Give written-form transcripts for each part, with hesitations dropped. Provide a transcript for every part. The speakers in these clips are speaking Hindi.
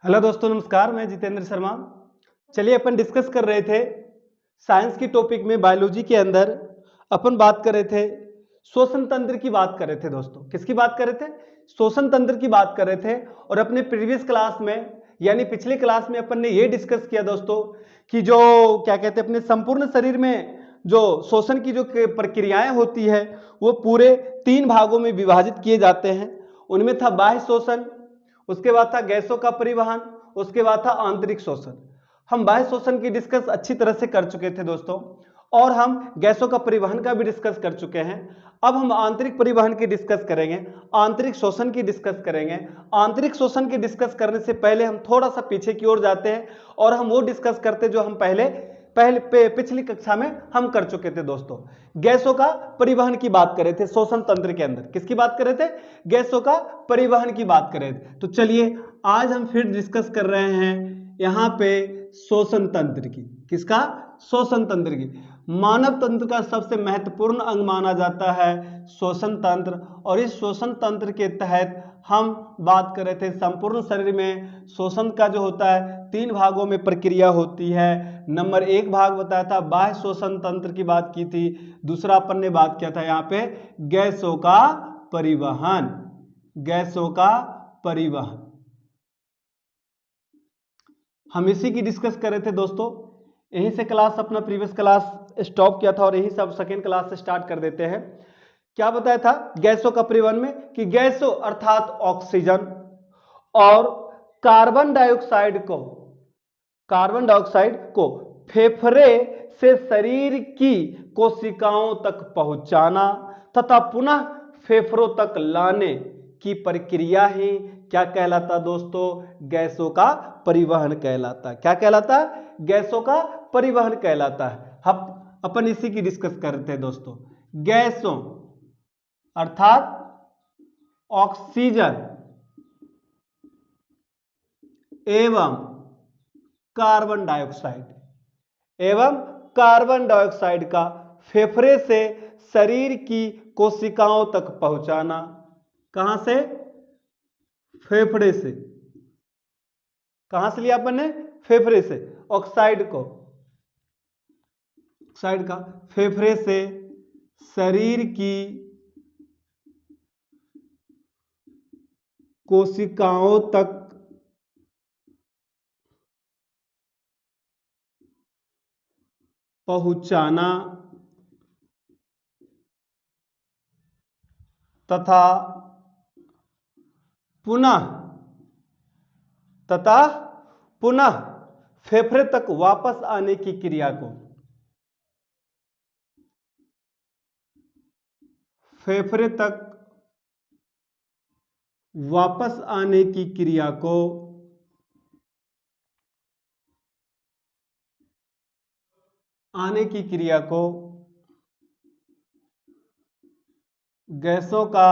हेलो दोस्तों, नमस्कार। मैं जितेंद्र शर्मा। चलिए, अपन डिस्कस कर रहे थे साइंस की टॉपिक में, बायोलॉजी के अंदर अपन बात कर रहे थे श्वसन तंत्र की बात कर रहे थे। दोस्तों, किसकी बात कर रहे थे? श्वसन तंत्र की बात कर रहे थे। और अपने प्रीवियस क्लास में, यानी पिछले क्लास में, अपन ने ये डिस्कस किया दोस्तों कि जो क्या कहते हैं, अपने संपूर्ण शरीर में जो श्वसन की जो प्रक्रियाएं होती है वो पूरे 3 भागों में विभाजित किए जाते हैं। उनमें था बाह्य श्वसन, उसके बाद था गैसों का परिवहन, उसके बाद था आंतरिक शोषण। हम बाह्य शोषण की डिस्कस अच्छी तरह से कर चुके थे दोस्तों, और हम गैसों का परिवहन का भी डिस्कस कर चुके हैं। अब हम आंतरिक परिवहन की डिस्कस करेंगे, आंतरिक शोषण की डिस्कस करेंगे। आंतरिक शोषण की डिस्कस करने से पहले हम थोड़ा सा पीछे की ओर जाते हैं और हम वो डिस्कस करते जो हम पहले पिछली कक्षा में हम कर चुके थे दोस्तों। गैसों का परिवहन की बात कर रहे थे श्वसन तंत्र के अंदर। किसकी बात कर रहे थे? गैसों का परिवहन की बात कर रहे थे। तो चलिए, आज हम फिर डिस्कस कर रहे हैं यहां पे श्वसन तंत्र की। किसका? श्वसन तंत्र की। मानव तंत्र का सबसे महत्वपूर्ण अंग माना जाता है श्वसन तंत्र, और इस श्वसन तंत्र के तहत हम बात कर रहे थे संपूर्ण शरीर में श्वसन का जो होता है 3 भागों में प्रक्रिया होती है। नंबर 1 भाग बताया था बाह्य श्वसन तंत्र की बात की थी। दूसरा अपन ने बात किया था यहाँ पे गैसों का परिवहन। गैसों का परिवहन हम इसी की डिस्कस कर रहे थे दोस्तों। यहीं से क्लास अपना प्रीवियस क्लास स्टॉप किया था और यही सब सेकेंड क्लास से स्टार्ट कर देते हैं। क्या बताया था गैसों का परिवहन में? कि गैसों अर्थात ऑक्सीजन और कार्बन डाइऑक्साइड को फेफड़े से शरीर की कोशिकाओं तक पहुंचाना तथा पुनः फेफड़ों तक लाने की प्रक्रिया ही क्या कहलाता दोस्तों? गैसों का परिवहन कहलाता। क्या कहलाता? गैसों का परिवहन कहलाता है। हम अपन इसी की डिस्कस करते हैं दोस्तों। गैसों अर्थात ऑक्सीजन एवं कार्बन डाइऑक्साइड का फेफड़े से शरीर की कोशिकाओं तक पहुंचाना। कहां से? फेफड़े से। कहां से लिया अपन ने? फेफड़े से। ऑक्साइड का फेफड़े से शरीर की कोशिकाओं तक पहुंचाना तथा पुनः फेफड़े तक वापस आने की क्रिया को फेफड़े तक वापस आने की क्रिया को गैसों का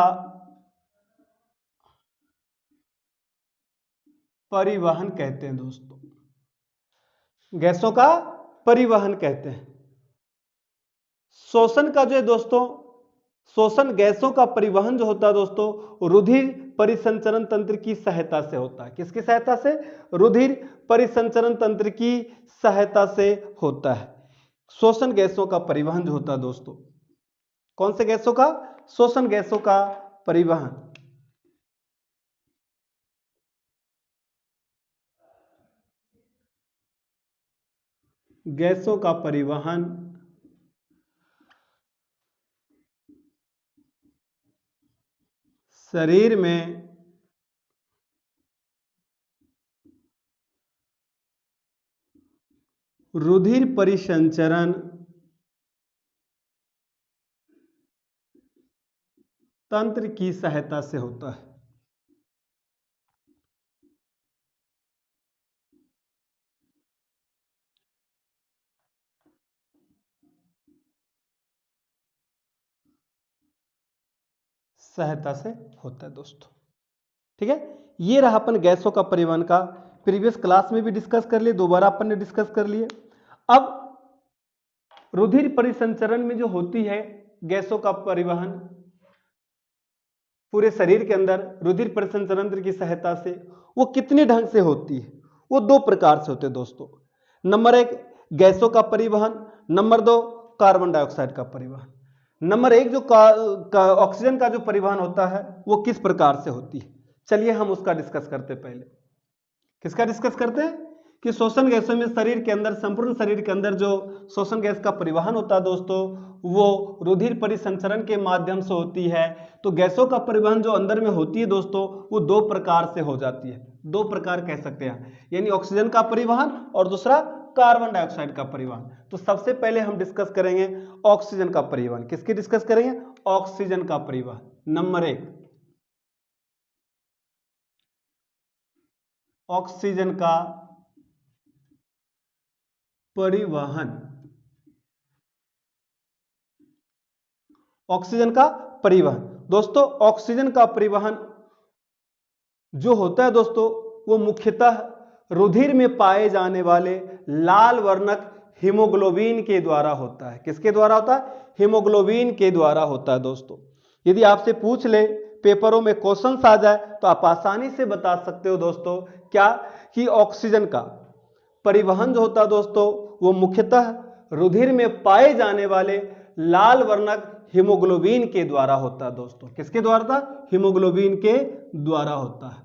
परिवहन कहते हैं दोस्तों। गैसों का परिवहन कहते हैं। श्वसन का जो है दोस्तों, श्वसन गैसों का परिवहन जो होता है दोस्तों, रुधिर परिसंचरण तंत्र की सहायता से होता है। किसकी सहायता से? रुधिर परिसंचरण तंत्र की सहायता से होता है श्वसन गैसों का परिवहन जो होता है दोस्तों। कौन से गैसों का? श्वसन गैसों का परिवहन। गैसों का परिवहन शरीर में रुधिर परिसंचरण तंत्र की सहायता से होता है। सहायता से होता है दोस्तों। ठीक है, ये रहा अपन गैसों का परिवहन का। प्रीवियस क्लास में भी डिस्कस कर लिए, दोबारा अपन ने डिस्कस कर लिए। अब रुधिर परिसंचरण में जो होती है गैसों का परिवहन, पूरे शरीर के अंदर रुधिर परिसंचरण तंत्र की सहायता से वो कितने ढंग से होती है? वो दो प्रकार से होते हैं दोस्तों। नंबर एक, गैसों का परिवहन। नंबर दो, कार्बन डाइऑक्साइड का परिवहन। नंबर एक, जो ऑक्सीजन का जो परिवहन होता है वो किस प्रकार से होती है? चलिए हम उसका डिस्कस करते हैं। पहले किसका डिस्कस करते हैं कि श्वसन गैसों में शरीर के अंदर, संपूर्ण शरीर के अंदर जो श्वसन गैस का परिवहन होता है दोस्तों, वो रुधिर परिसंचरण के माध्यम से होती है। तो गैसों का परिवहन जो अंदर में होती है दोस्तों, वो दो प्रकार से हो जाती है। दो प्रकार कह सकते हैं, यानी ऑक्सीजन का परिवहन और दूसरा कार्बन डाइऑक्साइड का परिवहन। तो सबसे पहले हम डिस्कस करेंगे ऑक्सीजन का परिवहन। किसकी डिस्कस करेंगे? ऑक्सीजन का परिवहन। नंबर एक, ऑक्सीजन का परिवहन। ऑक्सीजन का परिवहन दोस्तों, ऑक्सीजन का परिवहन जो होता है दोस्तों, वो मुख्यतः रुधिर में पाए जाने वाले लाल वर्णक हीमोग्लोबिन के द्वारा होता है। किसके द्वारा होता है? हीमोग्लोबिन के द्वारा होता है दोस्तों। यदि आपसे पूछ ले, पेपरों में क्वेश्चंस आ जाए, तो आप आसानी से बता सकते हो दोस्तों क्या, कि ऑक्सीजन का परिवहन जो होता है दोस्तों, वो मुख्यतः रुधिर में पाए जाने वाले लाल वर्णक हीमोग्लोबिन के द्वारा होता है दोस्तों। किसके द्वारा था? हीमोग्लोबिन के द्वारा होता है।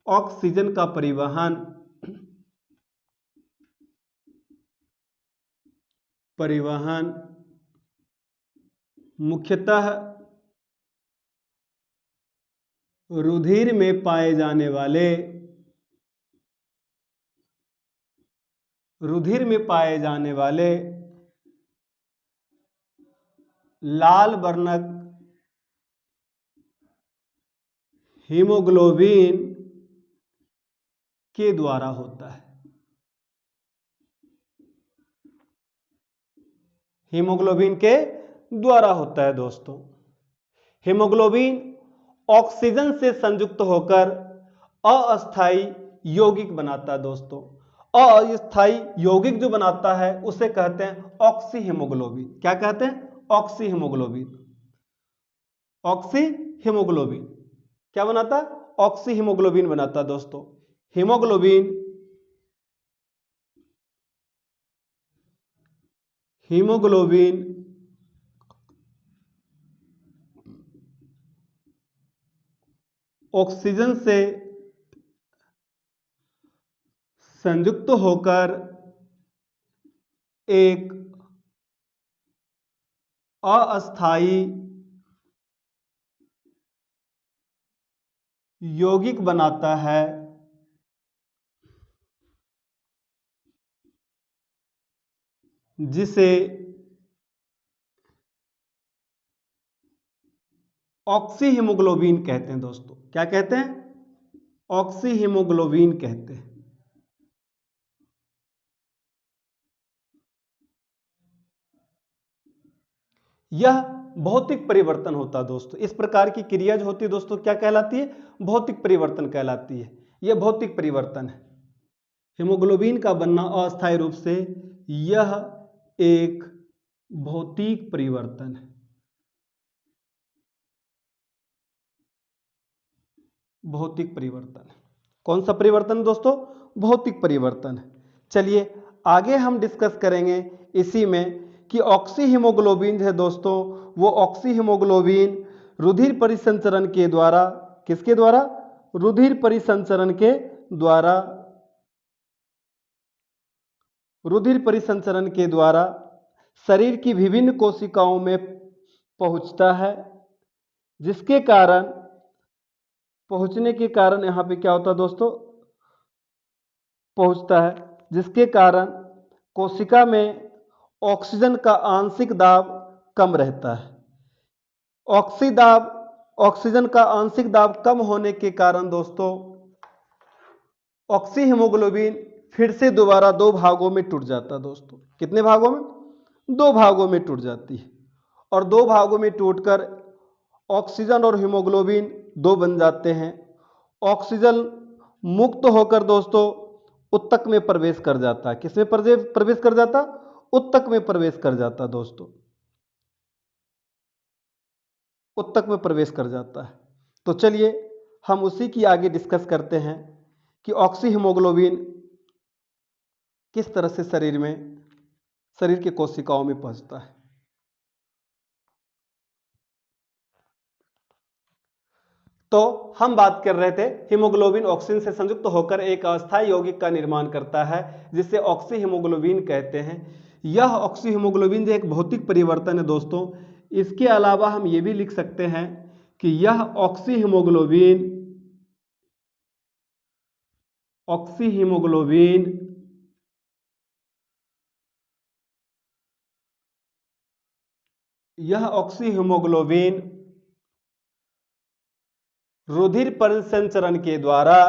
ऑक्सीजन का परिवहन मुख्यतः रुधिर में पाए जाने वाले लाल वर्णक हीमोग्लोबिन के द्वारा होता है। हीमोग्लोबिन के द्वारा होता है दोस्तों। हीमोग्लोबिन ऑक्सीजन से संयुक्त होकर अस्थायी यौगिक बनाता है दोस्तों। अस्थायी यौगिक जो बनाता है उसे कहते हैं ऑक्सी हीमोग्लोबिन। क्या कहते हैं? Oxy haemoglobin. ऑक्सी हीमोग्लोबिन क्या बनाता है? ऑक्सी हीमोग्लोबिन बनाता है दोस्तों। हीमोग्लोबिन ऑक्सीजन से संयुक्त होकर एक अस्थायी यौगिक बनाता है जिसे ऑक्सी हीमोग्लोबिन कहते हैं दोस्तों। क्या कहते हैं? ऑक्सी हीमोग्लोबिन कहते हैं। यह भौतिक परिवर्तन होता है दोस्तों। इस प्रकार की क्रिया जो होती है दोस्तों, क्या कहलाती है? भौतिक परिवर्तन कहलाती है। यह भौतिक परिवर्तन है। हीमोग्लोबिन का बनना अस्थायी रूप से, यह एक भौतिक परिवर्तन है। भौतिक परिवर्तन। कौन सा परिवर्तन दोस्तों? भौतिक परिवर्तन। चलिए आगे हम डिस्कस करेंगे इसी में कि ऑक्सी हीमोग्लोबिन है दोस्तों, वो ऑक्सी हीमोग्लोबिन रुधिर परिसंचरण के द्वारा, किसके द्वारा? रुधिर परिसंचरण के द्वारा, रुधिर परिसंचरण के द्वारा शरीर की विभिन्न कोशिकाओं में पहुंचता है, जिसके कारण, पहुंचने के कारण यहां पे क्या होता है दोस्तों? पहुंचता है, जिसके कारण कोशिका में ऑक्सीजन का आंशिक दाब कम रहता है। ऑक्सीजन का आंशिक दाब कम होने के कारण दोस्तों, ऑक्सी हीमोग्लोबिन फिर से दोबारा दो भागों में टूट जाता है दोस्तों। कितने भागों में? दो भागों में टूट जाती है। और दो भागों में टूटकर ऑक्सीजन और हीमोग्लोबिन दो बन जाते हैं। ऑक्सीजन मुक्त होकर दोस्तों उत्तक में प्रवेश कर जाता है। किसमें प्रवेश कर जाता? उत्तक में प्रवेश कर जाता दोस्तों। उत्तक में प्रवेश कर जाता है। तो चलिए हम उसी की आगे डिस्कस करते हैं कि ऑक्सी हीमोग्लोबिन किस तरह से शरीर के कोशिकाओं में पहुंचता है। तो हम बात कर रहे थे हीमोग्लोबिन ऑक्सीजन से संयुक्त होकर एक अस्थायी यौगिक का निर्माण करता है जिसे ऑक्सी हीमोग्लोबिन कहते हैं। यह ऑक्सी हीमोग्लोबिन जो एक भौतिक परिवर्तन है दोस्तों। इसके अलावा हम ये भी लिख सकते हैं कि यह ऑक्सी हीमोग्लोबिन यह ऑक्सी हीमोग्लोबिन रुधिर परिसंचरण के द्वारा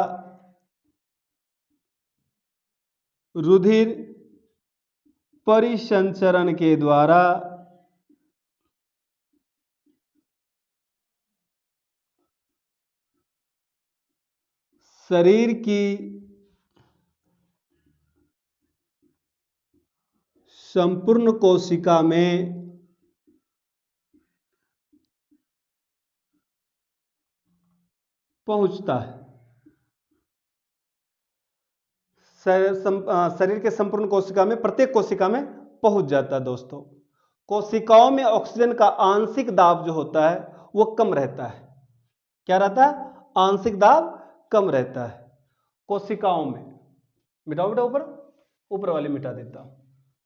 शरीर की संपूर्ण कोशिका में पहुंचता है। शरीर के संपूर्ण कोशिका में, प्रत्येक कोशिका में पहुंच जाता है दोस्तों। कोशिकाओं में ऑक्सीजन का आंशिक दाब जो होता है वो कम रहता है। क्या रहता है? आंशिक दाब कम रहता है कोशिकाओं में। मिटाओ बेटा, ऊपर वाले मिटा देता हूं,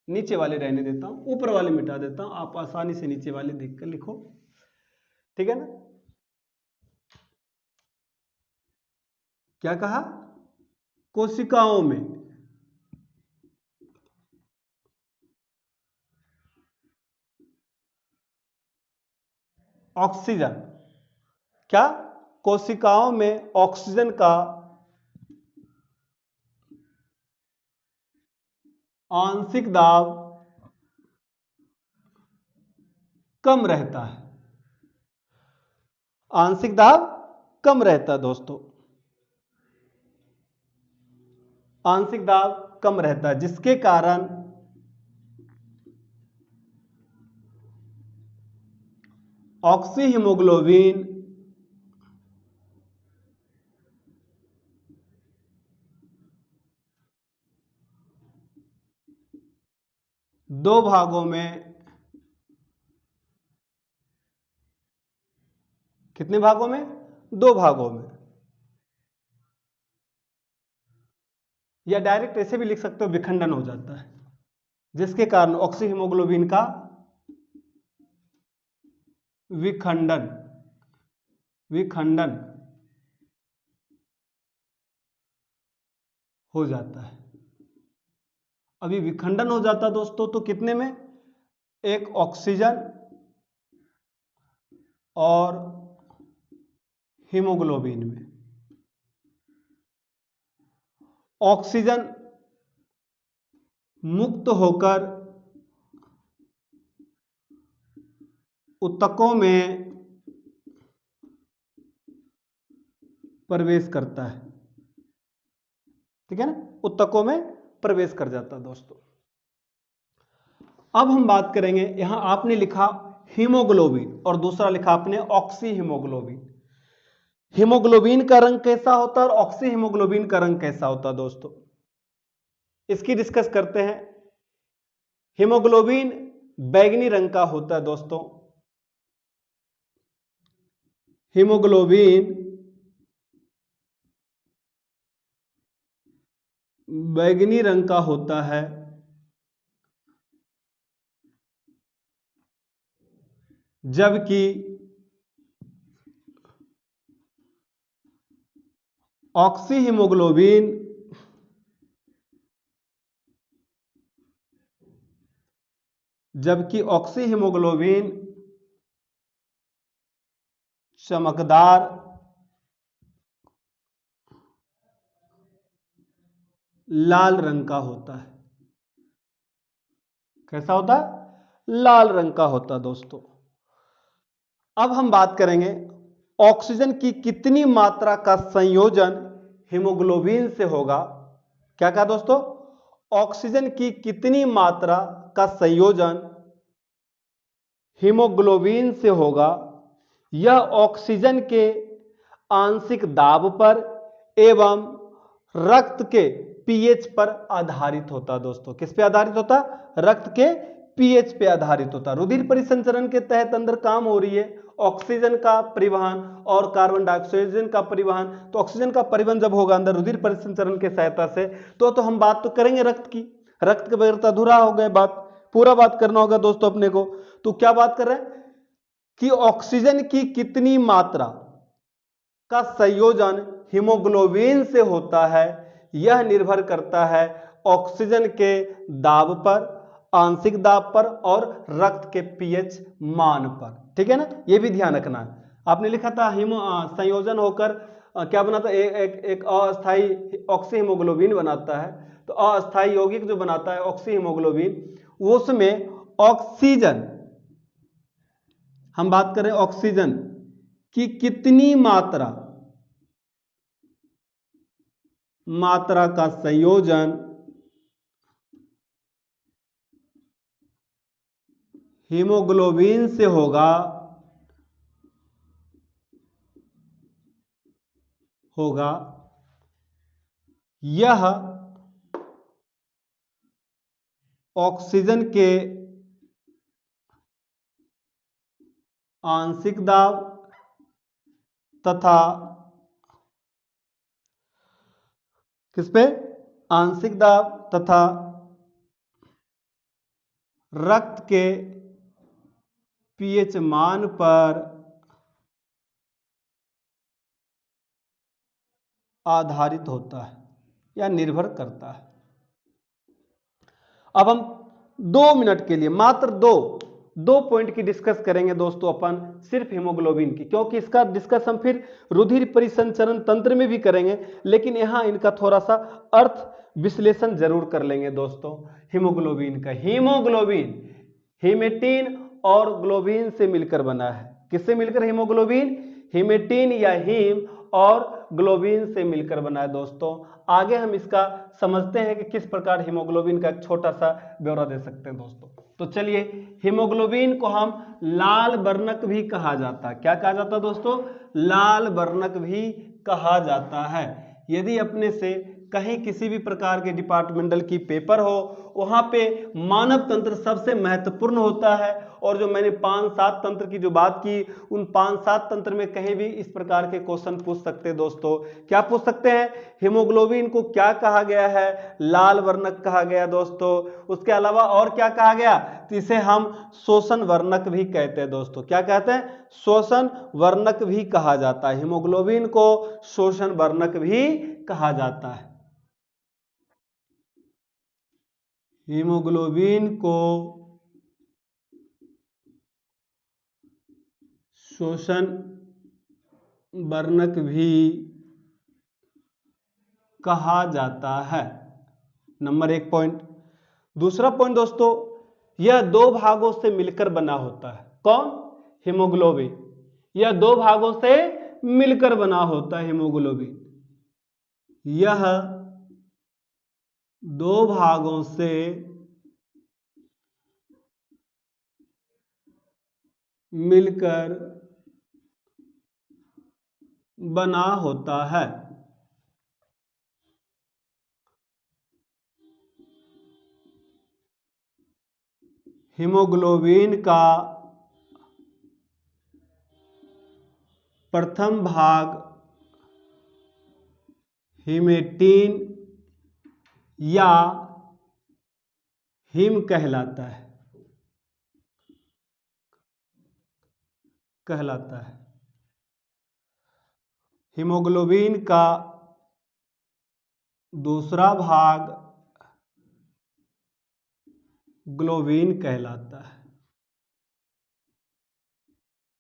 नीचे वाले रहने देता हूं, ऊपर वाले मिटा देता हूं। आप आसानी से नीचे वाले देखकर लिखो, ठीक है ना। क्या कहा? कोशिकाओं में ऑक्सीजन, क्या? कोशिकाओं में ऑक्सीजन का आंशिक दाब कम रहता है। आंशिक दाब कम रहता है दोस्तों। आंशिक दाब कम रहता है जिसके कारण ऑक्सी हीमोग्लोबिन दो भागों में, कितने भागों में? दो भागों में, या डायरेक्ट ऐसे भी लिख सकते हो, विखंडन हो जाता है जिसके कारण ऑक्सी हीमोग्लोबिन का विखंडन हो जाता है। अभी विखंडन हो जाता दोस्तों तो कितने में? एक ऑक्सीजन और हीमोग्लोबिन में। ऑक्सीजन मुक्त होकर ऊतकों में प्रवेश करता है, ठीक है ना। ऊतकों में प्रवेश कर जाता है दोस्तों। अब हम बात करेंगे, यहां आपने लिखा हीमोग्लोबिन और दूसरा लिखा आपने ऑक्सी हीमोग्लोबिन। हीमोग्लोबिन का रंग कैसा होता है और ऑक्सी हीमोग्लोबिन का रंग कैसा होता है दोस्तों, इसकी डिस्कस करते हैं। हीमोग्लोबिन बैंगनी रंग का होता है दोस्तों। हीमोग्लोबिन बैंगनी रंग का होता है जबकि ऑक्सी हीमोग्लोबिन चमकदार लाल रंग का होता है। कैसा होता है? लाल रंग का होता है दोस्तों। अब हम बात करेंगे ऑक्सीजन की कितनी मात्रा का संयोजन हीमोग्लोबिन से होगा। क्या कहा दोस्तों? ऑक्सीजन की कितनी मात्रा का संयोजन हीमोग्लोबिन से होगा, यह ऑक्सीजन के आंशिक दाब पर एवं रक्त के पीएच पर आधारित होता है दोस्तों। किस पे आधारित होता? रक्त के पीएच पे आधारित होता। रुधिर परिसंचरण के तहत अंदर काम हो रही है ऑक्सीजन का परिवहन और कार्बन डाइऑक्साइड का परिवहन। तो ऑक्सीजन का परिवहन जब होगा अंदर रुधिर परिसंचरण के सहायता से तो हम बात तो करेंगे रक्त की। रक्त के बगैर तो अधूरा हो गए, बात पूरा बात करना होगा दोस्तों अपने को। तो क्या बात कर रहे हैं कि ऑक्सीजन की कितनी मात्रा का संयोजन हीमोग्लोबिन से होता है, यह निर्भर करता है ऑक्सीजन के दाब पर, आंशिक दाब पर और रक्त के पीएच मान पर। ठीक है ना, यह भी ध्यान रखना है। आपने लिखा था संयोजन होकर क्या बनाता है? एक अस्थायी ऑक्सी हीमोग्लोबिन बनाता है। तो अस्थायी यौगिक जो बनाता है ऑक्सी हीमोग्लोबिन, उसमें ऑक्सीजन, हम बात करें ऑक्सीजन की कितनी मात्रा का संयोजन हीमोग्लोबिन से होगा यह ऑक्सीजन के आंशिक दाब तथा किस पे? आंशिक दाब तथा रक्त के पीएच मान पर आधारित होता है या निर्भर करता है। अब हम 2 मिनट के लिए मात्र दो पॉइंट की डिस्कस करेंगे दोस्तों अपन, सिर्फ हीमोग्लोबिन की, क्योंकि इसका डिस्कस हम फिर रुधिर परिसंचरण तंत्र में भी करेंगे, लेकिन यहां इनका थोड़ा सा अर्थ विश्लेषण जरूर कर लेंगे दोस्तों। हीमोग्लोबिन का, हीमोग्लोबिन हीमेटिन और ग्लोबिन से मिलकर बना है। किससे मिलकर? हीमोग्लोबिन हीमेटिन या हीम और ग्लोबिन से मिलकर बना है दोस्तों। आगे हम इसका समझते हैं कि किस प्रकार हीमोग्लोबिन का एक छोटा सा ब्यौरा दे सकते हैं दोस्तों। तो चलिए, हीमोग्लोबिन को हम लाल वर्णक भी कहा जाता है। क्या कहा जाता है दोस्तों? लाल वर्णक भी कहा जाता है। यदि अपने से कहीं किसी भी प्रकार के डिपार्टमेंटल की पेपर हो, वहां पे मानव तंत्र सबसे महत्वपूर्ण होता है। और जो मैंने 5-7 तंत्र की जो बात की, उन 5-7 तंत्र में कहीं भी इस प्रकार के क्वेश्चन पूछ सकते हैं दोस्तों। क्या पूछ सकते हैं? हीमोग्लोबिन को क्या कहा गया है? लाल वर्णक कहा गया दोस्तों। उसके अलावा और क्या कहा गया? तो इसे हम शोषण वर्णक भी कहते हैं दोस्तों। क्या कहते हैं? शोषण वर्णक भी कहा जाता है। हीमोग्लोबिन को शोषण वर्णक भी कहा जाता है। हीमोग्लोबिन को शोषण वर्णक भी कहा जाता है। Number 1 point. दूसरा पॉइंट दोस्तों, यह 2 भागों से मिलकर बना होता है। कौन? हीमोग्लोबिन। यह 2 भागों से मिलकर बना होता है हीमोग्लोबिन। यह 2 भागों से मिलकर बना होता है। हीमोग्लोबिन का प्रथम भाग हीमेटिन या हीम कहलाता है। हीमोग्लोबिन का दूसरा भाग ग्लोबिन कहलाता है।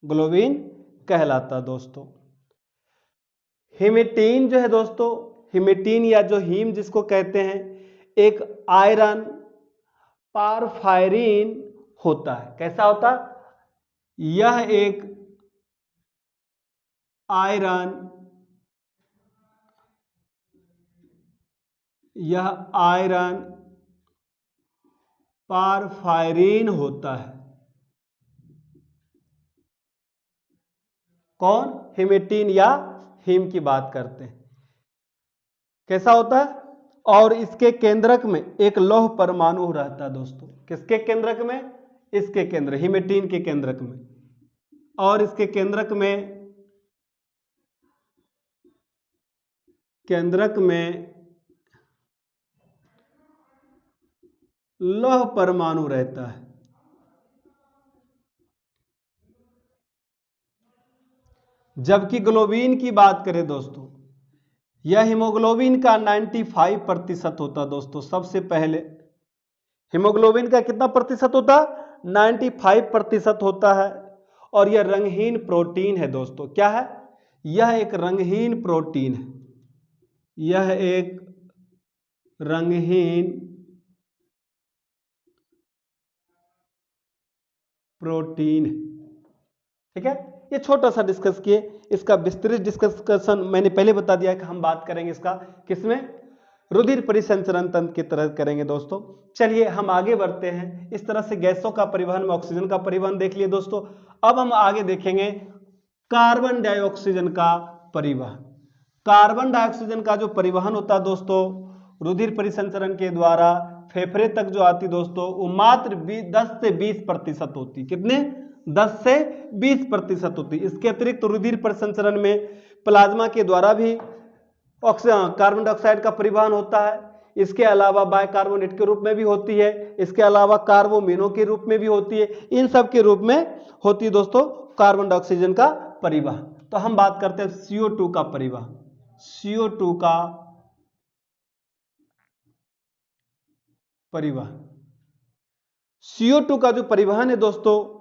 ग्लोबिन कहलाता दोस्तों। हीमेटिन जो है दोस्तों, हीमेटिन या जो हीम जिसको कहते हैं, एक आयरन पारफायरिन होता है। कैसा होता? यह एक आयरन पारफायरिन होता है। कौन? हीमेटिन या हीम की बात करते हैं। कैसा होता है? और इसके केंद्रक में एक लौह परमाणु रहता है दोस्तों। किसके केंद्रक में? इसके केंद्र, हीमेटीन के केंद्रक में। और इसके केंद्रक में लौह परमाणु रहता है। जबकि ग्लोबिन की बात करें दोस्तों, यह हीमोग्लोबिन का 95% होता है दोस्तों। सबसे पहले हीमोग्लोबिन का कितना प्रतिशत होता है? 95% होता है। और यह रंगहीन प्रोटीन है दोस्तों। क्या है? यह एक रंगहीन प्रोटीन है। यह एक रंगहीन प्रोटीन है। ठीक है, ये छोटा सा डिस्कस किए। इसका विस्तृत डिस्कशन मैंने पहले बता दिया है कि हम बात करेंगे इसका किसमें? रुधिर परिसंचरण तंत्र की तरह करेंगे दोस्तों। चलिए हम आगे बढ़ते हैं। इस तरह से गैसों का परिवहन में ऑक्सीजन का परिवहन देख लिए दोस्तों। अब हम आगे देखेंगे कार्बन डाइऑक्सीजन का परिवहन। कार्बन डाइऑक्सीजन का जो परिवहन होता है दोस्तों, रुधिर परिसंचरण के द्वारा फेफड़े तक जो आती दोस्तों, वो मात्र 10 से 20% होती। कितने? 10 से 20% होती। इसके अतिरिक्त रुधिर परिसंचरण में प्लाज्मा के द्वारा भी कार्बन डाइऑक्साइड का परिवहन होता है। इसके अलावा बाइकार्बोनेट के रूप में भी होती है। इसके अलावा कार्बोमिनों के रूप में भी होती है। इन सब के रूप में होती है दोस्तों कार्बन डाइऑक्सीजन का परिवहन। तो हम बात करते हैं CO2 का परिवहन। CO2 का परिवहन, CO2 का जो परिवहन है दोस्तों,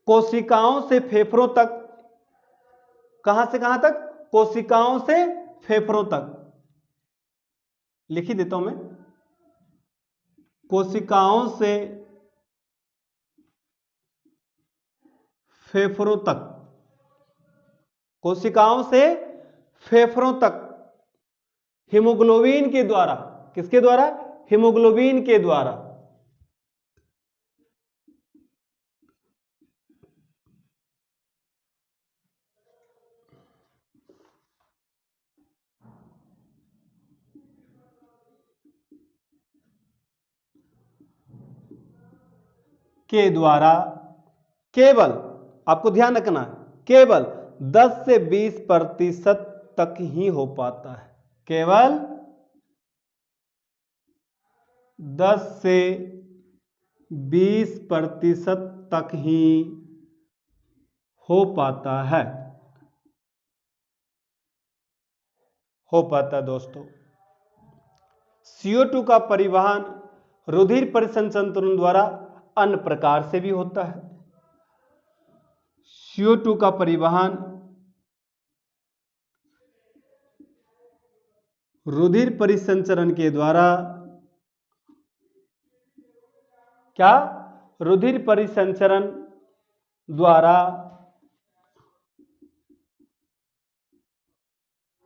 कोशिकाओं से फेफड़ों तक। कहां से कहां तक? कोशिकाओं से फेफड़ों तक। लिख ही देता हूं मैं, कोशिकाओं से फेफड़ों तक। कोशिकाओं से फेफड़ों तक हीमोग्लोबिन के द्वारा। किसके द्वारा? हीमोग्लोबिन के द्वारा। केवल आपको ध्यान रखना है, केवल 10 से 20% तक ही हो पाता है। केवल 10 से 20% तक ही हो पाता है। दोस्तों CO2 का परिवहन रुधिर परिसंचरण द्वारा अन्य प्रकार से भी होता है। CO2 का परिवहन रुधिर परिसंचरण के द्वारा, क्या? रुधिर परिसंचरण द्वारा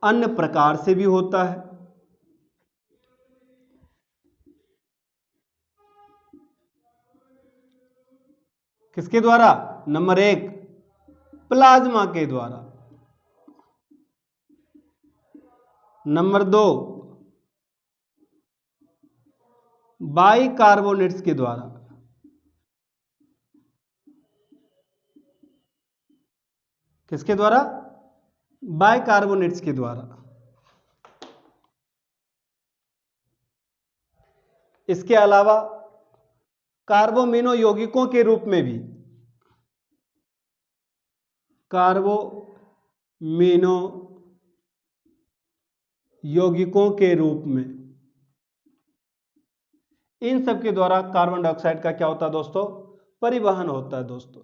अन्य प्रकार से भी होता है। किसके द्वारा? नंबर 1 प्लाज्मा के द्वारा। नंबर 2 बाइकार्बोनेट्स के द्वारा। किसके द्वारा? बाइकार्बोनेट्स के द्वारा। इसके अलावा कार्बोमिनो यौगिकों के रूप में भी, कार्बोमिनो यौगिकों के रूप में, इन सब के द्वारा कार्बन डाइऑक्साइड का क्या होता है दोस्तों? परिवहन होता है। दोस्तों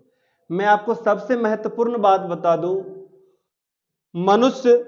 मैं आपको सबसे महत्वपूर्ण बात बता दूं, मनुष्य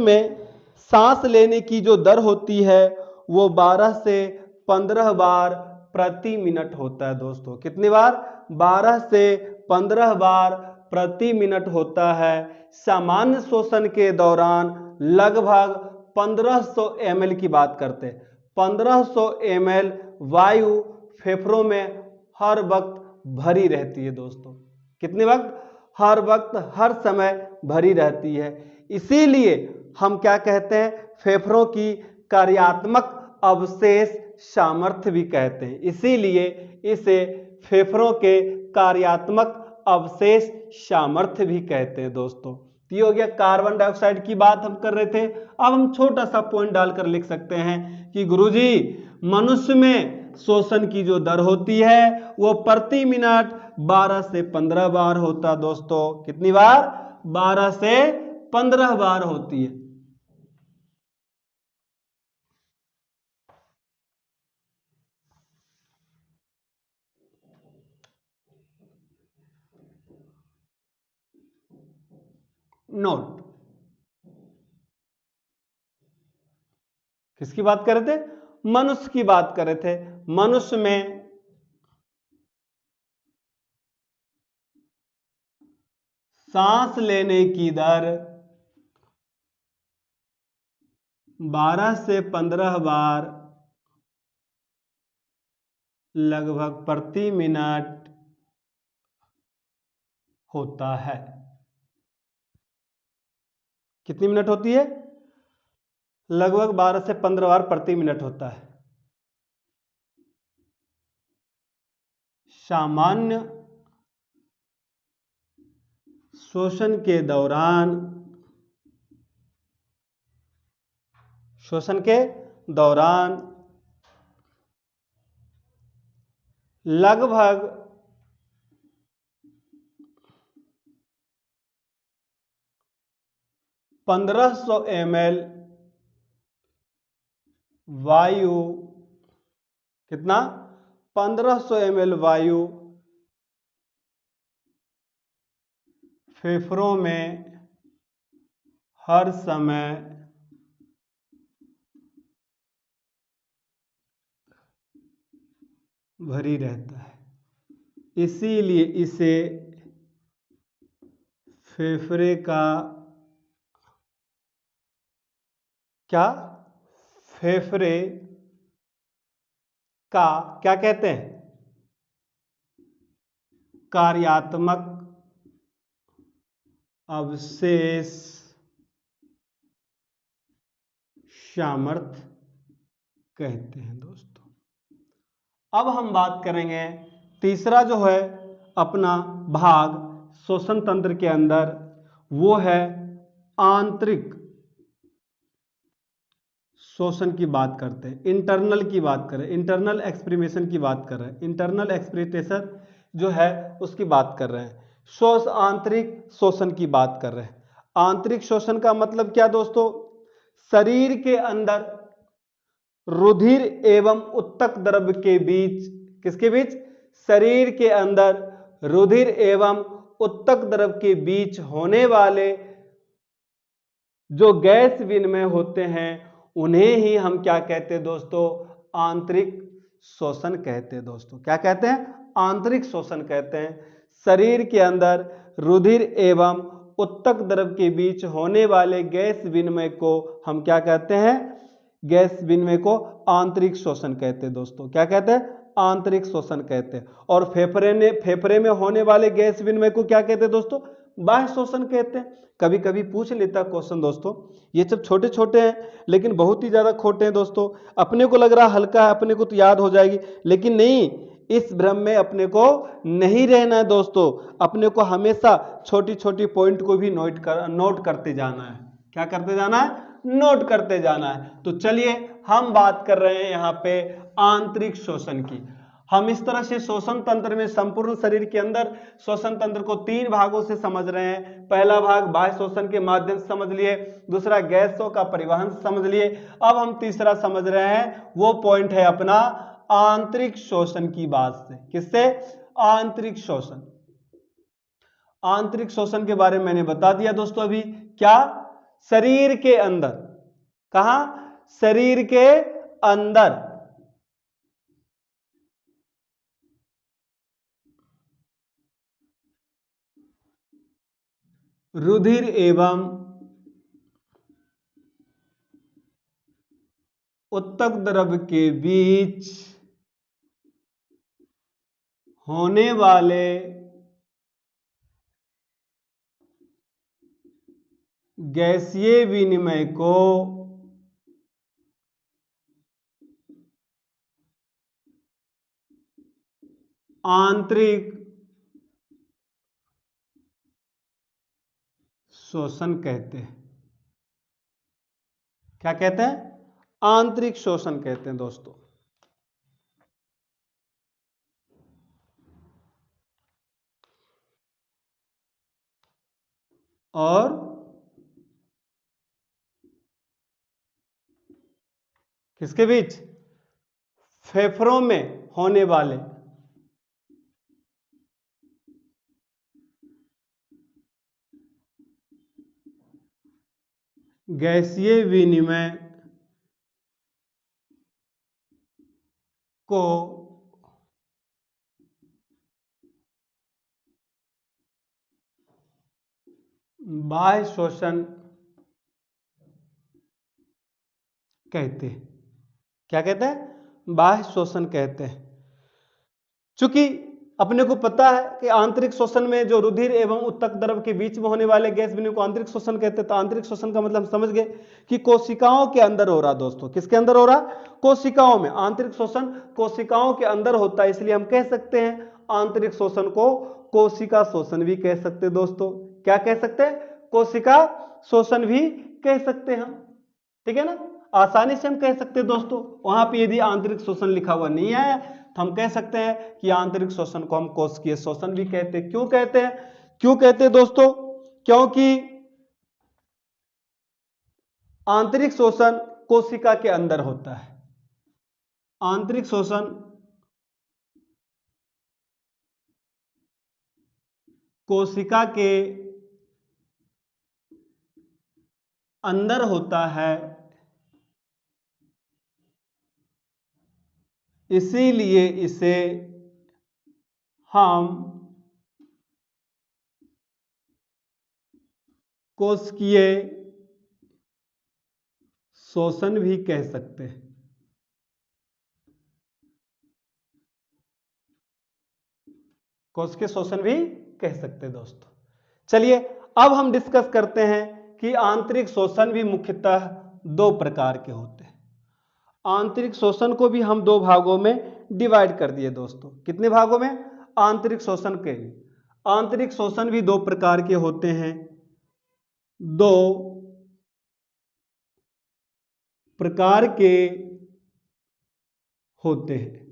में सांस लेने की जो दर होती है वो 12 से 15 बार प्रति मिनट होता है दोस्तों। कितनी बार? 12 से 15 बार प्रति मिनट होता है। सामान्य श्वसन के दौरान लगभग 1500 ml की बात करते हैं। 1500 ml वायु फेफड़ों में हर वक्त भरी रहती है दोस्तों। कितने वक्त? हर वक्त हर समय भरी रहती है। इसीलिए हम क्या कहते हैं, फेफड़ों की कार्यात्मक अवशेष सामर्थ्य भी कहते हैं। इसीलिए इसे फेफड़ों के कार्यात्मक अवशेष सामर्थ्य भी कहते हैं दोस्तों। ये हो गया कार्बन डाइऑक्साइड की बात हम कर रहे थे। अब हम छोटा सा पॉइंट डालकर लिख सकते हैं कि गुरुजी मनुष्य में श्वसन की जो दर होती है वो प्रति मिनट 12 से 15 बार होता है दोस्तों। कितनी बार? 12 से 15 बार होती है। नोट, किसकी बात कर रहे थे? मनुष्य की बात कर रहे थे। मनुष्य में सांस लेने की दर 12 से 15 बार लगभग प्रति मिनट होता है। कितनी मिनट होती है? लगभग 12 से 15 बार प्रति मिनट होता है। सामान्य श्वसन के दौरान लगभग 1500 ml वायु, कितना? 1500 ml वायु फेफड़ों में हर समय भरी रहता है। इसीलिए इसे फेफड़े का फेफड़े का क्या कहते हैं? कार्यात्मक अवशेष सामर्थ्य कहते हैं दोस्तों। अब हम बात करेंगे तीसरा जो है अपना भाग श्वसन तंत्र के अंदर, वो है आंतरिक श्वसन की बात करते हैं। इंटरनल की बात करें, इंटरनल एक्सप्रेशन की बात कर रहे हैं। इंटरनल एक्सप्रेशन जो है उसकी बात कर रहे हैं। आंतरिक श्वसन की बात कर रहे हैं। आंतरिक श्वसन का मतलब क्या दोस्तों? शरीर के अंदर रुधिर एवं उत्तक द्रव्य के बीच, किसके बीच? शरीर के अंदर रुधिर एवं उत्तक द्रव्य के बीच होने वाले जो गैस विनिमय होते हैं उन्हें ही हम क्या कहते हैं दोस्तों? आंतरिक श्वसन कहते हैं दोस्तों। क्या कहते हैं? आंतरिक श्वसन कहते हैं। शरीर के अंदर रुधिर एवं उत्तक द्रव्य के बीच होने वाले गैस विनिमय को हम क्या कहते हैं? गैस विनिमय को आंतरिक श्वसन कहते हैं दोस्तों। क्या कहते हैं? आंतरिक श्वसन कहते हैं। और फेफड़े में होने वाले गैस विनिमय को क्या कहते हैं दोस्तों? बाह्य श्वसन कहते हैं। कभी कभी पूछ लेता क्वेश्चन दोस्तों, ये सब छोटे छोटे हैं लेकिन बहुत ही ज्यादा खोटे हैं दोस्तों। अपने को लग रहा हल्का है, अपने को तो याद हो जाएगी, लेकिन नहीं, इस भ्रम में अपने को नहीं रहना है दोस्तों। अपने को हमेशा छोटी छोटी पॉइंट को भी नोट करते जाना है। क्या करते जाना है? नोट करते जाना है। तो चलिए हम बात कर रहे हैं यहाँ पे आंतरिक श्वसन की। हम इस तरह से श्वसन तंत्र में संपूर्ण शरीर के अंदर श्वसन तंत्र को 3 भागों से समझ रहे हैं। पहला भाग बाह्य श्वसन के माध्यम से समझ लिए, दूसरा गैसों का परिवहन समझ लिए, अब हम तीसरा समझ रहे हैं, वो पॉइंट है अपना आंतरिक श्वसन की बात से। किससे? आंतरिक श्वसन। आंतरिक श्वसन के बारे में मैंने बता दिया दोस्तों अभी। क्या? शरीर के अंदर। कहां? शरीर के अंदर रुधिर एवं उत्तक द्रव्य के बीच होने वाले गैसीय विनिमय को आंतरिक शोषण कहते हैं। क्या कहते हैं? आंतरिक शोषण कहते हैं दोस्तों। और किसके बीच? फेफड़ों में होने वाले गैसीय विनिमय को बाह्य शोषण कहते हैं। क्या कहते हैं? बाह्य शोषण कहते हैं। चूंकि अपने को पता है कि आंतरिक शोषण में जो रुधिर एवं उत्तक द्रव के बीच में होने वाले गैस विनिमय को आंतरिक शोषण कहते हैं, तो आंतरिक शोषण का मतलब हम समझ गए कि कोशिकाओं के अंदर हो रहा। दोस्तों किसके अंदर हो रहा? कोशिकाओं में। आंतरिक शोषण कोशिकाओं के अंदर होता है, इसलिए हम कह सकते हैं आंतरिक शोषण को कोशिका शोषण भी कह सकते हैं। दोस्तों क्या कह सकते हैं? कोशिका शोषण भी कह सकते हैं हम। ठीक है ना, आसानी से हम कह सकते हैं दोस्तों। वहां पे यदि आंतरिक शोषण लिखा हुआ नहीं है तो हम कह सकते हैं कि आंतरिक शोषण को हम कोशिकीय शोषण भी कहते हैं। क्यों कहते हैं? क्यों कहते हैं दोस्तों? क्योंकि आंतरिक शोषण कोशिका के अंदर होता है। आंतरिक शोषण कोशिका के अंदर होता है, इसीलिए इसे हम कोशिकीय शोषण भी कह सकते हैं। कोशिकीय शोषण भी कह सकते हैं दोस्तों। चलिए अब हम डिस्कस करते हैं कि आंतरिक शोषण भी मुख्यतः दो प्रकार के होते हैं। आंतरिक शोषण को भी हम दो भागों में डिवाइड कर दिए दोस्तों। कितने भागों में? आंतरिक शोषण के। आंतरिक शोषण भी दो प्रकार के होते हैं। दो प्रकार के होते हैं।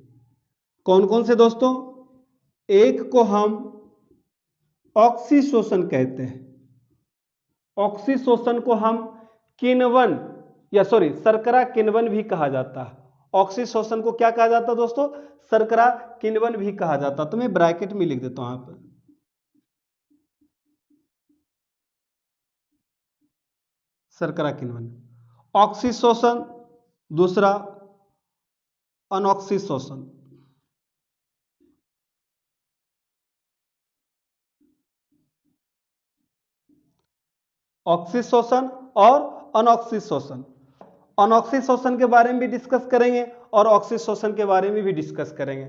कौन कौन से दोस्तों? एक को हम ऑक्सीशोषण कहते हैं। ऑक्सीशोषण को हम किण्वन या शर्करा किण्वन भी कहा जाता है। ऑक्सीशोषण को क्या कहा जाता है दोस्तों? शर्करा किण्वन भी कहा जाता है। तो मैं ब्रैकेट में लिख देता हूं यहां पर। शर्करा किण्वन ऑक्सीशोषण, दूसरा अनऑक्सीशोषण। ऑक्सीशोषण और अनऑक्सीशोषण। अनऑक्सीशोषण के बारे में भी डिस्कस करेंगे और ऑक्सीशोषण के बारे में भी डिस्कस करेंगे।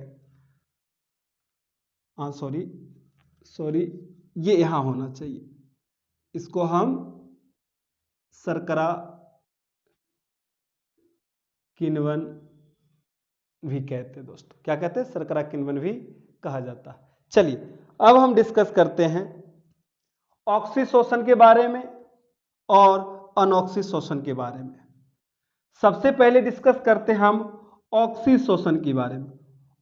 हाँ सॉरी ये यहां होना चाहिए। इसको हम शर्करा किण्वन भी कहते हैं दोस्तों। क्या कहते हैं? शर्करा किण्वन भी कहा जाता है। चलिए अब हम डिस्कस करते हैं ऑक्सीशोषण के बारे में और अनऑक्सीशोषण के बारे में। सबसे पहले डिस्कस करते हैं हम ऑक्सीशोषण के बारे में।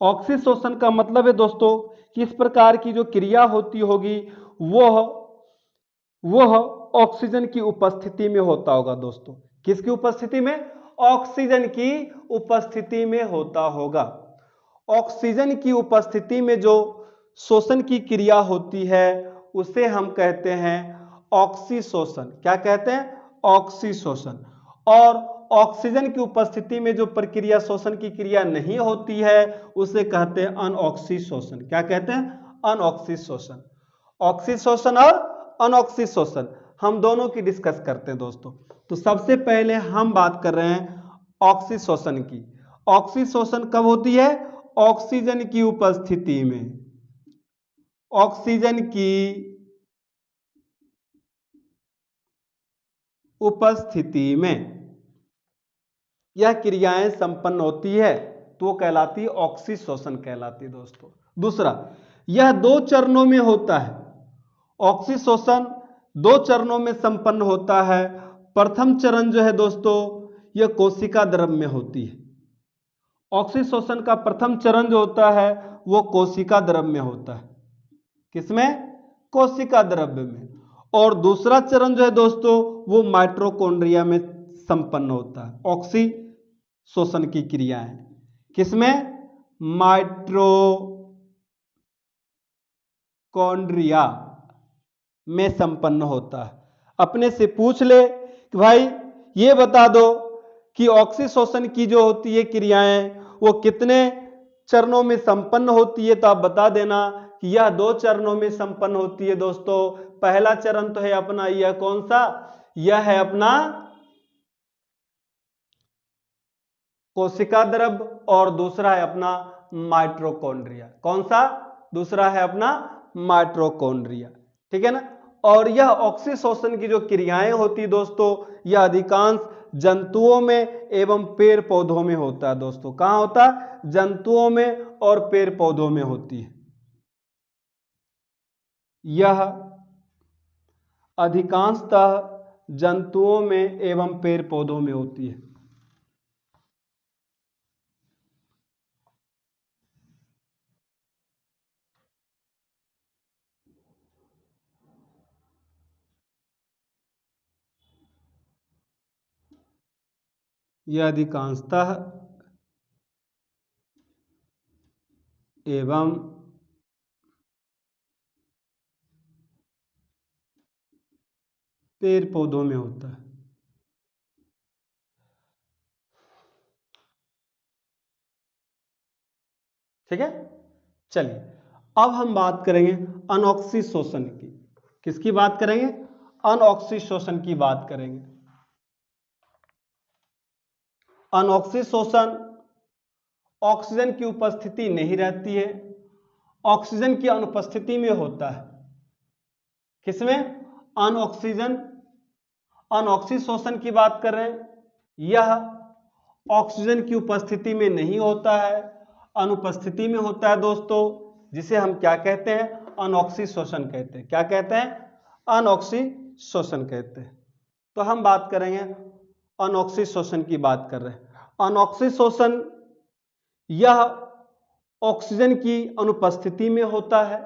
ऑक्सीशोषण का मतलब है दोस्तों कि इस प्रकार की जो क्रिया होती होगी वह ऑक्सीजन की उपस्थिति में होता होगा दोस्तों। किसकी उपस्थिति में? ऑक्सीजन की उपस्थिति में होता होगा। ऑक्सीजन की उपस्थिति में जो शोषण की क्रिया होती है उसे हम कहते हैं ऑक्सीशोषण। क्या कहते हैं? ऑक्सीशोषण। और ऑक्सीजन की उपस्थिति में जो प्रक्रिया शोषण की क्रिया नहीं होती है उसे कहते हैं अनऑक्सीशोषण। क्या कहते हैं? अनऑक्सीशोषण। ऑक्सीशोषण और अनऑक्सीशोषण हम दोनों की डिस्कस करते हैं दोस्तों। तो सबसे पहले हम बात कर रहे हैं ऑक्सीशोषण की। ऑक्सीशोषण कब होती है? ऑक्सीजन की उपस्थिति में। ऑक्सीजन की उपस्थिति में यह क्रियाएं संपन्न होती है तो वो कहलाती है ऑक्सीशोषण कहलाती है दोस्तों। दूसरा, यह 2 चरणों में होता है। ऑक्सीशोषण 2 चरणों में संपन्न होता है। प्रथम चरण जो है दोस्तों यह कोशिका द्रव में होती है। ऑक्सीशोषण का प्रथम चरण जो होता है वो कोशिका द्रव में होता है। किसमें? कोशिका द्रव्य में। और दूसरा चरण जो है दोस्तों वो माइटोकॉन्ड्रिया में संपन्न होता है। ऑक्सीशोषण की क्रियाएं किसमें? माइटोकॉन्ड्रिया में संपन्न होता है। अपने से पूछ ले कि भाई ये बता दो कि ऑक्सीशोषण की जो होती है क्रियाएं वो कितने चरणों में संपन्न होती है, तो आप बता देना कि यह 2 चरणों में संपन्न होती है दोस्तों। पहला चरण तो है अपना यह कौन सा? यह है अपना कोशिका द्रव और दूसरा है अपना माइटोकॉन्ड्रिया। कौन सा? दूसरा है अपना माइटोकॉन्ड्रिया। ठीक है ना। और यह ऑक्सीशोषण की जो क्रियाएं होती दोस्तों यह अधिकांश जंतुओं में एवं पेड़ पौधों में होता है दोस्तों। कहां होता है? जंतुओं में और पेड़ पौधों में होती है। यह अधिकांशतः जंतुओं में एवं पेड़ पौधों में होती है। यह अधिकांशतः एवं पेड़ पौधों में होता है। ठीक है। चलिए अब हम बात करेंगे अनऑक्सीशोषण की। किसकी बात करेंगे? अनऑक्सीशोषण की बात करेंगे। अनऑक्सीशोषण ऑक्सीजन की उपस्थिति नहीं रहती है, ऑक्सीजन की अनुपस्थिति में होता है। किसमें? अनऑक्सीशोषण की बात कर रहे हैं। यह ऑक्सीजन की उपस्थिति में नहीं होता है, अनुपस्थिति में होता है दोस्तों, जिसे हम क्या कहते हैं? अनऑक्सीशोषण कहते हैं। क्या कहते हैं? अनऑक्सीशोषण कहते हैं। तो हम बात करेंगे अनऑक्सीशोषण की बात कर रहे हैं। अनऑक्सीशोषण यह ऑक्सीजन की अनुपस्थिति में होता है।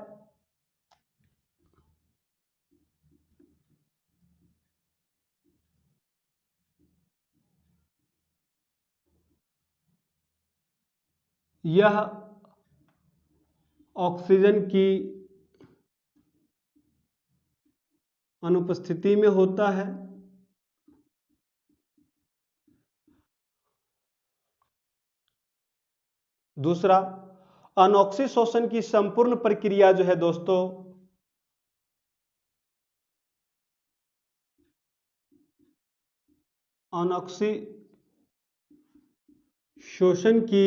यह ऑक्सीजन की अनुपस्थिति में होता है। दूसरा, अनऑक्सीशोषण की संपूर्ण प्रक्रिया जो है दोस्तों अनऑक्सीशोषण की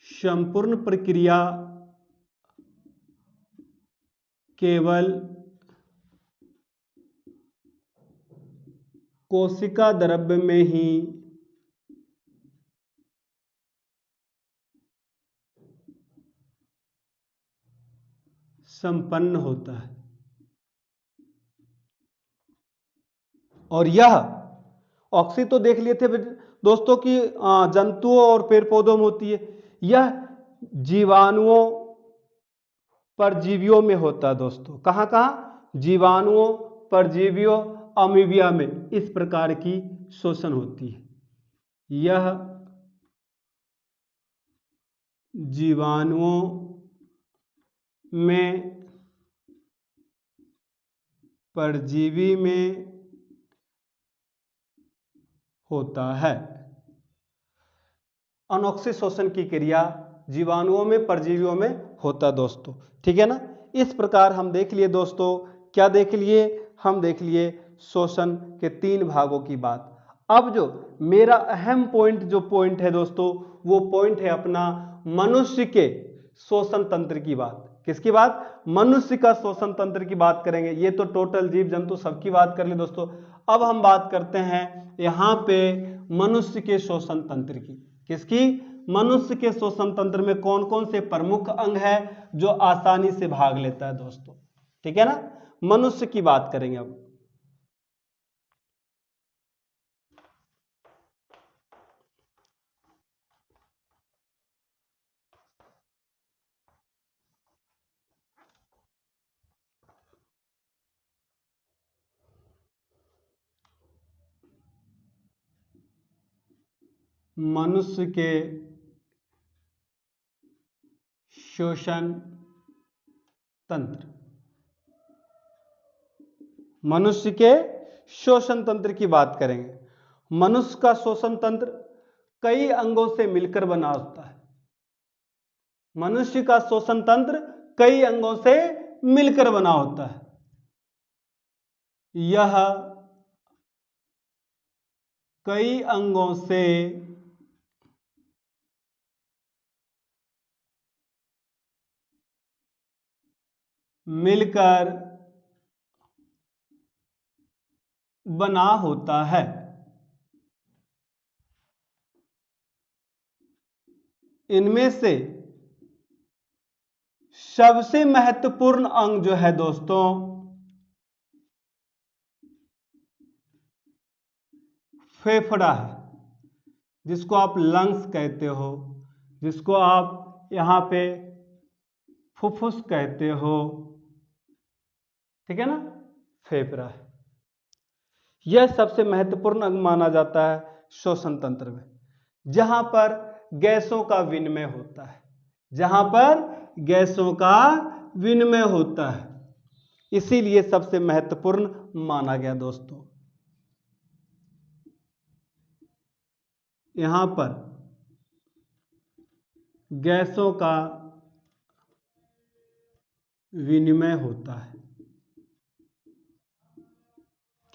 संपूर्ण प्रक्रिया केवल कोशिका द्रव्य में ही संपन्न होता है। और यह ऑक्सी तो देख लिए थे दोस्तों कि जंतुओं और पेड़ पौधों में होती है। यह जीवाणुओं परजीवियों में होता है दोस्तों। कहां कहां? जीवाणुओं, परजीवियों, अमीबिया में इस प्रकार की शोषण होती है। यह जीवाणुओं में, परजीवी में होता है। अनऑक्सीशोषण की क्रिया जीवाणुओं में, परजीवियों में होता है दोस्तों। ठीक है ना। इस प्रकार हम देख लिए दोस्तों, क्या देख लिए? हम देख लिए शोषण के 3 भागों की बात। अब जो मेरा अहम पॉइंट है दोस्तों वो पॉइंट है अपना मनुष्य के श्वसन तंत्र की बात। किसकी बात? मनुष्य का श्वसन तंत्र की बात करेंगे। ये तो टोटल जीव जंतु सबकी बात कर ली दोस्तों। अब हम बात करते हैं यहां पे मनुष्य के श्वसन तंत्र की। किसकी? मनुष्य के श्वसन तंत्र में कौन कौन से प्रमुख अंग है जो आसानी से भाग लेता है दोस्तों? ठीक है ना, मनुष्य की बात करेंगे अब। मनुष्य के श्वसन तंत्र, मनुष्य के श्वसन तंत्र की बात करेंगे। मनुष्य का श्वसन तंत्र कई अंगों से मिलकर बना होता है। मनुष्य का श्वसन तंत्र कई अंगों से मिलकर बना होता है। यह कई अंगों से मिलकर बना होता है। इनमें से सबसे महत्वपूर्ण अंग जो है दोस्तों फेफड़ा है, जिसको आप लंग्स कहते हो, जिसको आप यहां पे फुफ्फुस कहते हो। ठीक है ना, फेफड़ा है। यह सबसे महत्वपूर्ण अंग माना जाता है श्वसन तंत्र में, जहां पर गैसों का विनिमय होता है, जहां पर गैसों का विनिमय होता है, इसीलिए सबसे महत्वपूर्ण माना गया दोस्तों। यहां पर गैसों का विनिमय होता है।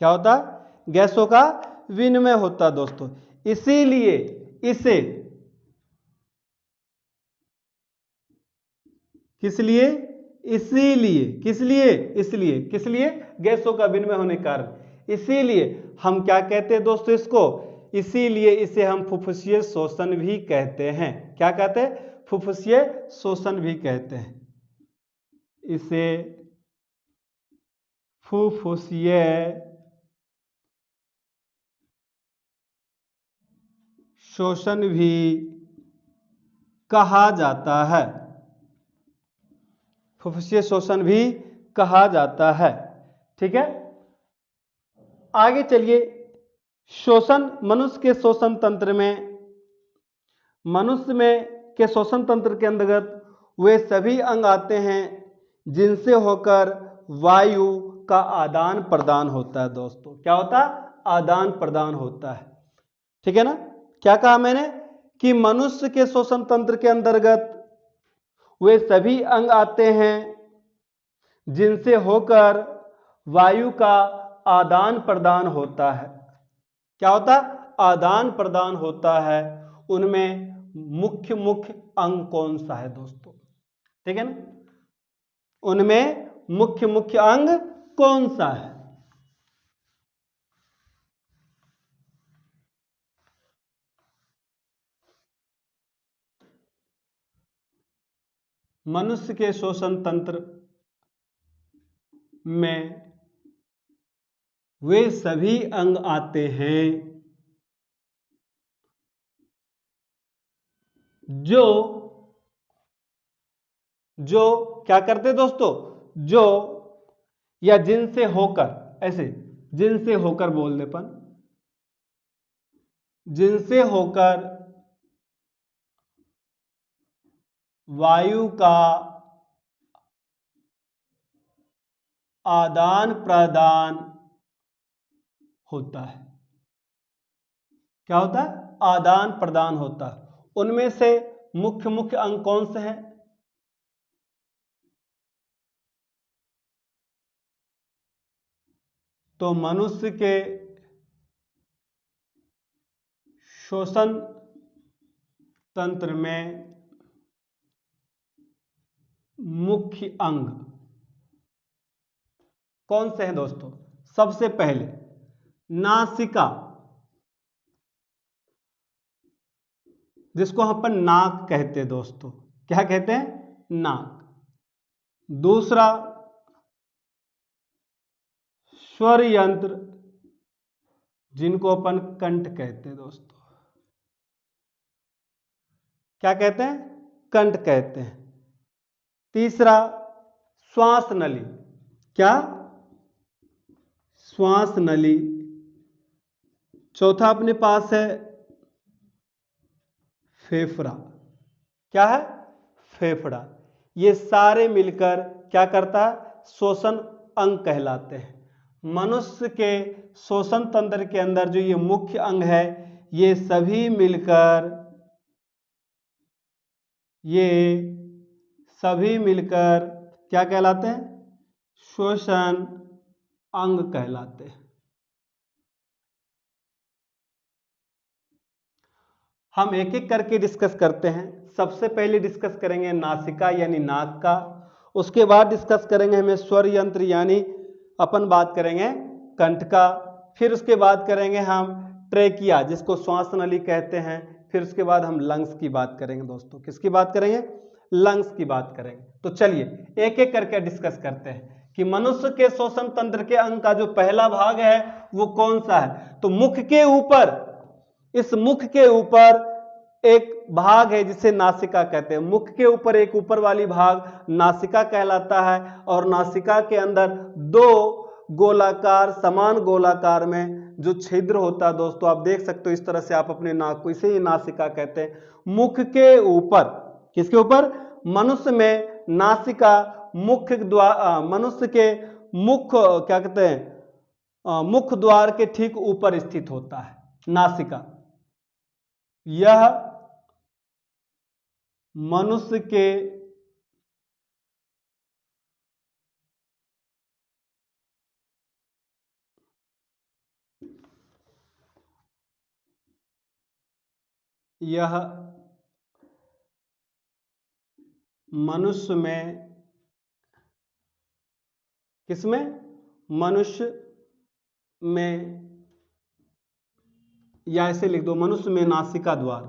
क्या होता है? गैसों का विनिमय होता है दोस्तों। इसीलिए इसे किस लिए? इसीलिए किस लिए? इसलिए किस लिए? गैसों का विनिमय होने के कारण। इसीलिए हम क्या कहते हैं दोस्तों इसको? इसीलिए इसे हम फुफ्फुसीय श्वसन भी कहते हैं। क्या कहते हैं? फुफ्फुसीय श्वसन भी कहते हैं। इसे फुफ्फुसीय श्वसन भी कहा जाता है। फुफ्फुसीय श्वसन भी कहा जाता है। ठीक है, आगे चलिए। श्वसन, मनुष्य के श्वसन तंत्र में, मनुष्य में के श्वसन तंत्र के अंतर्गत वे सभी अंग आते हैं जिनसे होकर वायु का आदान प्रदान होता है दोस्तों। क्या होता है? आदान प्रदान होता है। ठीक है ना, क्या कहा मैंने कि मनुष्य के श्वसन तंत्र के अंतर्गत वे सभी अंग आते हैं जिनसे होकर वायु का आदान प्रदान होता है। क्या होता है? आदान प्रदान होता है। उनमें मुख्य मुख्य अंग कौन सा है दोस्तों? ठीक है ना, उनमें मुख्य मुख्य अंग कौन सा है? मनुष्य के श्वसन तंत्र में वे सभी अंग आते हैं जो जो क्या करते दोस्तों? जो या जिनसे होकर, ऐसे जिनसे होकर बोल दे अपन, जिनसे होकर वायु का आदान प्रदान होता है। क्या होता है? आदान प्रदान होता है। उनमें से मुख्य मुख्य अंग कौन से हैं? तो मनुष्य के श्वसन तंत्र में मुख्य अंग कौन से हैं दोस्तों? सबसे पहले नासिका, जिसको हम अपन नाक कहते हैं दोस्तों। क्या कहते हैं? नाक। दूसरा स्वर यंत्र, जिनको अपन कंठ कहते हैं दोस्तों। क्या कहते हैं? कंठ कहते हैं। तीसरा श्वास नली। क्या? श्वास नली। चौथा अपने पास है फेफड़ा। क्या है? फेफड़ा। ये सारे मिलकर क्या करता है? श्वसन अंग कहलाते हैं। मनुष्य के श्वसन तंत्र के अंदर जो ये मुख्य अंग है, ये सभी मिलकर क्या कहलाते हैं? श्वसन अंग कहलाते हैं। हम एक एक करके डिस्कस करते हैं। सबसे पहले डिस्कस करेंगे नासिका यानी नाक का, उसके बाद डिस्कस करेंगे हमें स्वर यंत्र यानी अपन बात करेंगे कंठ का, फिर उसके बाद करेंगे हम ट्रेकिया जिसको श्वास नली कहते हैं, फिर उसके बाद हम लंग्स की बात करेंगे दोस्तों। किसकी बात करेंगे? लंग्स की बात करेंगे। तो चलिए एक एक करके डिस्कस करते हैं कि मनुष्य के श्वसन तंत्र के अंग का जो पहला भाग है वो कौन सा है। तो मुख के ऊपर, इस मुख के ऊपर एक भाग है जिसे नासिका कहते हैं। मुख के ऊपर एक ऊपर वाली भाग नासिका कहलाता है, और नासिका के अंदर दो गोलाकार, समान गोलाकार में जो छिद्र होता है दोस्तों, आप देख सकते हो इस तरह से आप अपने नाक को, इसे ही नासिका कहते हैं। मुख के ऊपर, किसके ऊपर? मनुष्य में नासिका मुख्य द्वार, मनुष्य के मुख क्या कहते हैं, मुख द्वार के ठीक ऊपर स्थित होता है नासिका। यह मनुष्य के मनुष्य में, किसमें? मनुष्य में, या ऐसे लिख दो मनुष्य में नासिका द्वार,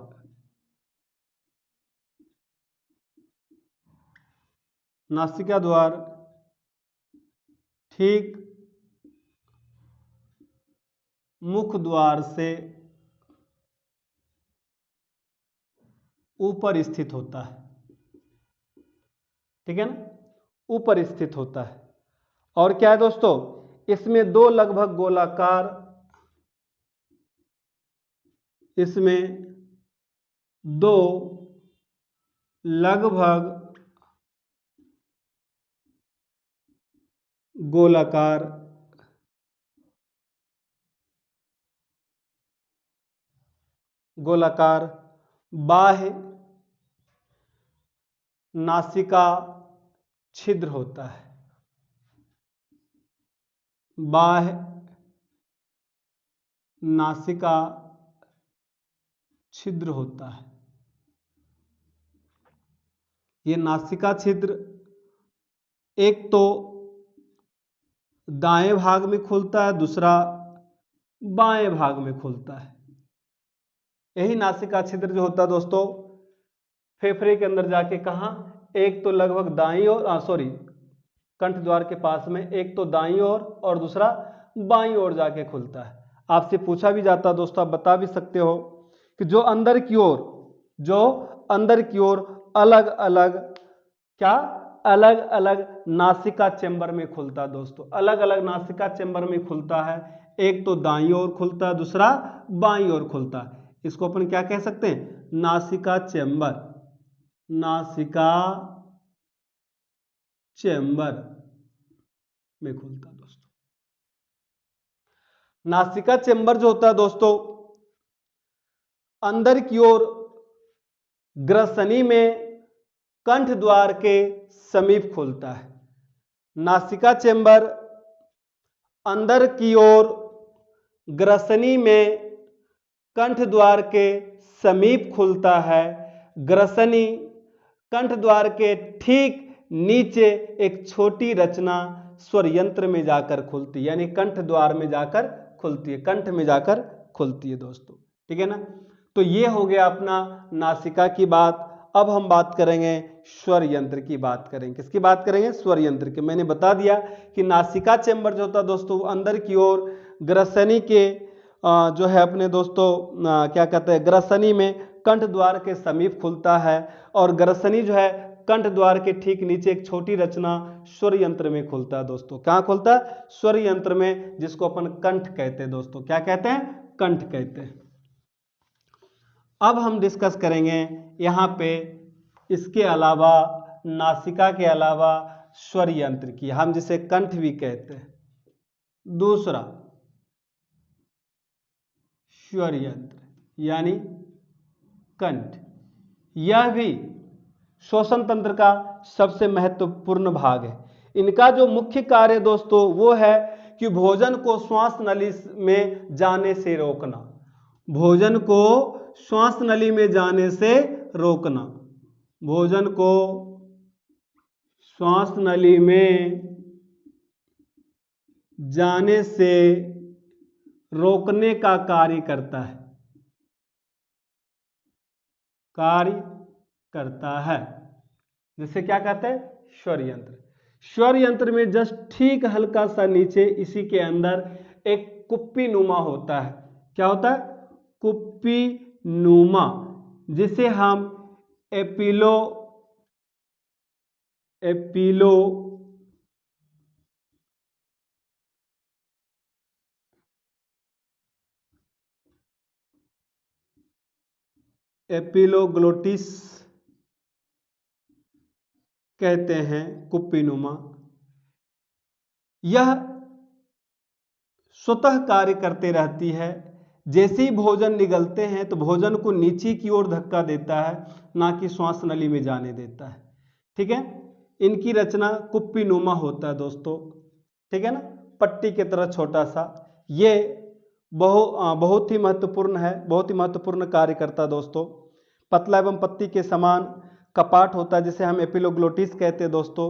नासिका द्वार ठीक मुख द्वार से ऊपर स्थित होता है। ठीक है ना? ऊपर स्थित होता है। और क्या है दोस्तों? इसमें दो लगभग गोलाकार, इसमें दो लगभग गोलाकार बाह्य नासिका छिद्र होता है। बाह्य नासिका छिद्र होता है। ये नासिका छिद्र एक तो दाएं भाग में खुलता है, दूसरा बाएं भाग में खुलता है। यही नासिका छिद्र जो होता है दोस्तों, फेफड़े के अंदर जाके कहा, एक तो लगभग दाईं ओर, कंठ द्वार के पास में, एक तो दाईं ओर और दूसरा बाईं ओर जाके खुलता है। आपसे पूछा भी जाता है दोस्तों, आप बता भी सकते हो कि जो अंदर की ओर अलग अलग नासिका चेंबर में खुलता है दोस्तों। अलग अलग नासिका चेंबर में खुलता है, एक तो दाईं ओर खुलता है, दूसरा बाईं ओर खुलता है। इसको अपन क्या कह सकते हैं? नासिका चेंबर। नासिका चेंबर में खुलता है दोस्तों। नासिका चेंबर जो होता है दोस्तों, अंदर की ओर ग्रसनी में कंठ द्वार के समीप खुलता है। नासिका चेंबर अंदर की ओर ग्रसनी में कंठ द्वार के समीप खुलता है। ग्रसनी कंठ द्वार के ठीक नीचे एक छोटी रचना स्वर यंत्र में जाकर खुलती है, यानी कंठ द्वार में जाकर खुलती है, कंठ में जाकर खुलती है दोस्तों। ठीक है ना। तो ये हो गया अपना नासिका की बात। अब हम बात करेंगे स्वर यंत्र की बात करेंगे। किसकी बात करेंगे? स्वर यंत्र की। मैंने बता दिया कि नासिका चेंबर जो होता है दोस्तों, अंदर की ओर ग्रसनी के जो है अपने दोस्तों क्या कहते हैं, ग्रसनी में कंठ द्वार के समीप खुलता है, और ग्रसनी जो है कंठ द्वार के ठीक नीचे एक छोटी रचना स्वर यंत्र में खुलता है दोस्तों। कहाँ खुलता है? स्वर यंत्र में, जिसको अपन कंठ कहते हैं दोस्तों। क्या कहते हैं? कंठ कहते हैं। अब हम डिस्कस करेंगे यहाँ पे इसके अलावा, नासिका के अलावा स्वर यंत्र की, हम जिसे कंठ भी कहते हैं। दूसरा स्वर यंत्र यानी कंठ, यह भी श्वसन तंत्र का सबसे महत्वपूर्ण भाग है। इनका जो मुख्य कार्य दोस्तों वो है कि भोजन को श्वास नली में जाने से रोकना, भोजन को श्वास नली में जाने से रोकना, भोजन को श्वास नली में जाने से रोकने का कार्य करता है, कार्य करता है। जिसे क्या कहते हैं? स्वर यंत्र। स्वर यंत्र में जस्ट ठीक हल्का सा नीचे इसी के अंदर एक कुप्पी नुमा होता है। क्या होता है? कुप्पी नुमा, जिसे हम एपिलो एपिलोग्लोटिस कहते हैं, कुप्पीनुमा। यह स्वतः कार्य करते रहती है। जैसे ही भोजन निगलते हैं तो भोजन को नीचे की ओर धक्का देता है, ना कि श्वास नली में जाने देता है। ठीक है। इनकी रचना कुप्पीनुमा होता है दोस्तों। ठीक है ना, पट्टी की तरह छोटा सा। ये बहुत ही महत्वपूर्ण है, बहुत ही महत्वपूर्ण कार्य करता है दोस्तों। पतला एवं पत्ती के समान कपाट होता है, जिसे हम एपिलोग्लोटिस कहते हैं दोस्तों।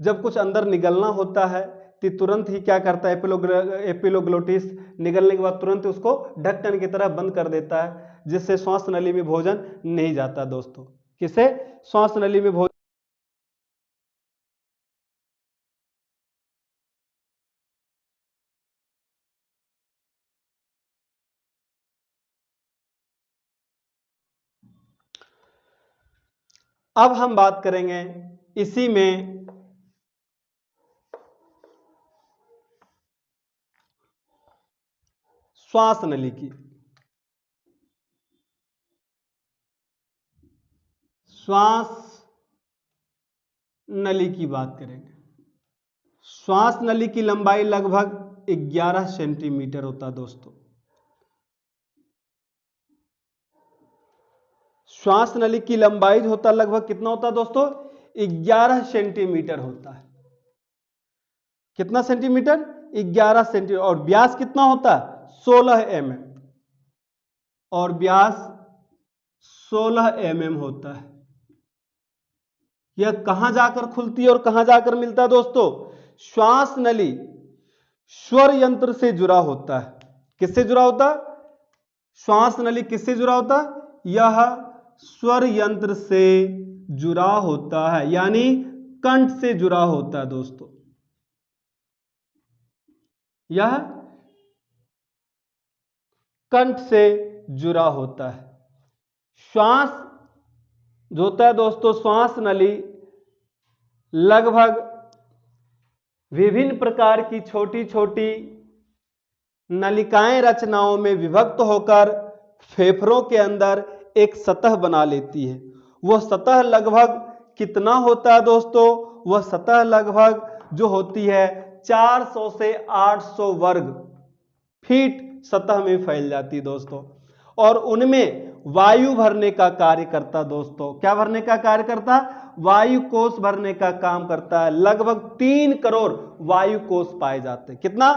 जब कुछ अंदर निगलना होता है तो तुरंत ही क्या करता है, एपिलोग्लोटिस निगलने के बाद तुरंत उसको ढक्कन की तरह बंद कर देता है, जिससे श्वास नली में भोजन नहीं जाता दोस्तों। किसे? श्वास नली में भोजन। अब हम बात करेंगे इसी में श्वास नली की। श्वास नली की बात करेंगे। श्वास नली की लंबाई लगभग 11 सेंटीमीटर होता है दोस्तों। श्वास नली की लंबाई जो होता है लगभग कितना होता है दोस्तों? 11 सेंटीमीटर होता है। कितना सेंटीमीटर? 11 सेंटीमीटर। और व्यास कितना होता है? 16 mm। और व्यास 16 mm होता है। यह कहां जाकर खुलती है और कहां जाकर मिलता है दोस्तों? श्वास नली स्वर यंत्र से जुड़ा होता है। किससे जुड़ा होता है? श्वास नली किससे जुड़ा होता है? यह स्वर यंत्र से जुड़ा होता है, यानी कंठ से जुड़ा होता है दोस्तों। यह कंठ से जुड़ा होता है। श्वास जो होता है दोस्तों, श्वास नली लगभग विभिन्न प्रकार की छोटी छोटी नलिकाएं रचनाओं में विभक्त होकर फेफड़ों के अंदर एक सतह बना लेती है। वह सतह लगभग कितना होता है दोस्तों? वह सतह लगभग जो होती है 400 से 800 वर्ग फीट सतह में फैल जाती है दोस्तों। और उनमें वायु भरने का कार्य करता दोस्तों। क्या भरने का कार्य करता? वायु कोष भरने का काम करता है। लगभग 3 करोड़ वायु कोष पाए जाते हैं। कितना?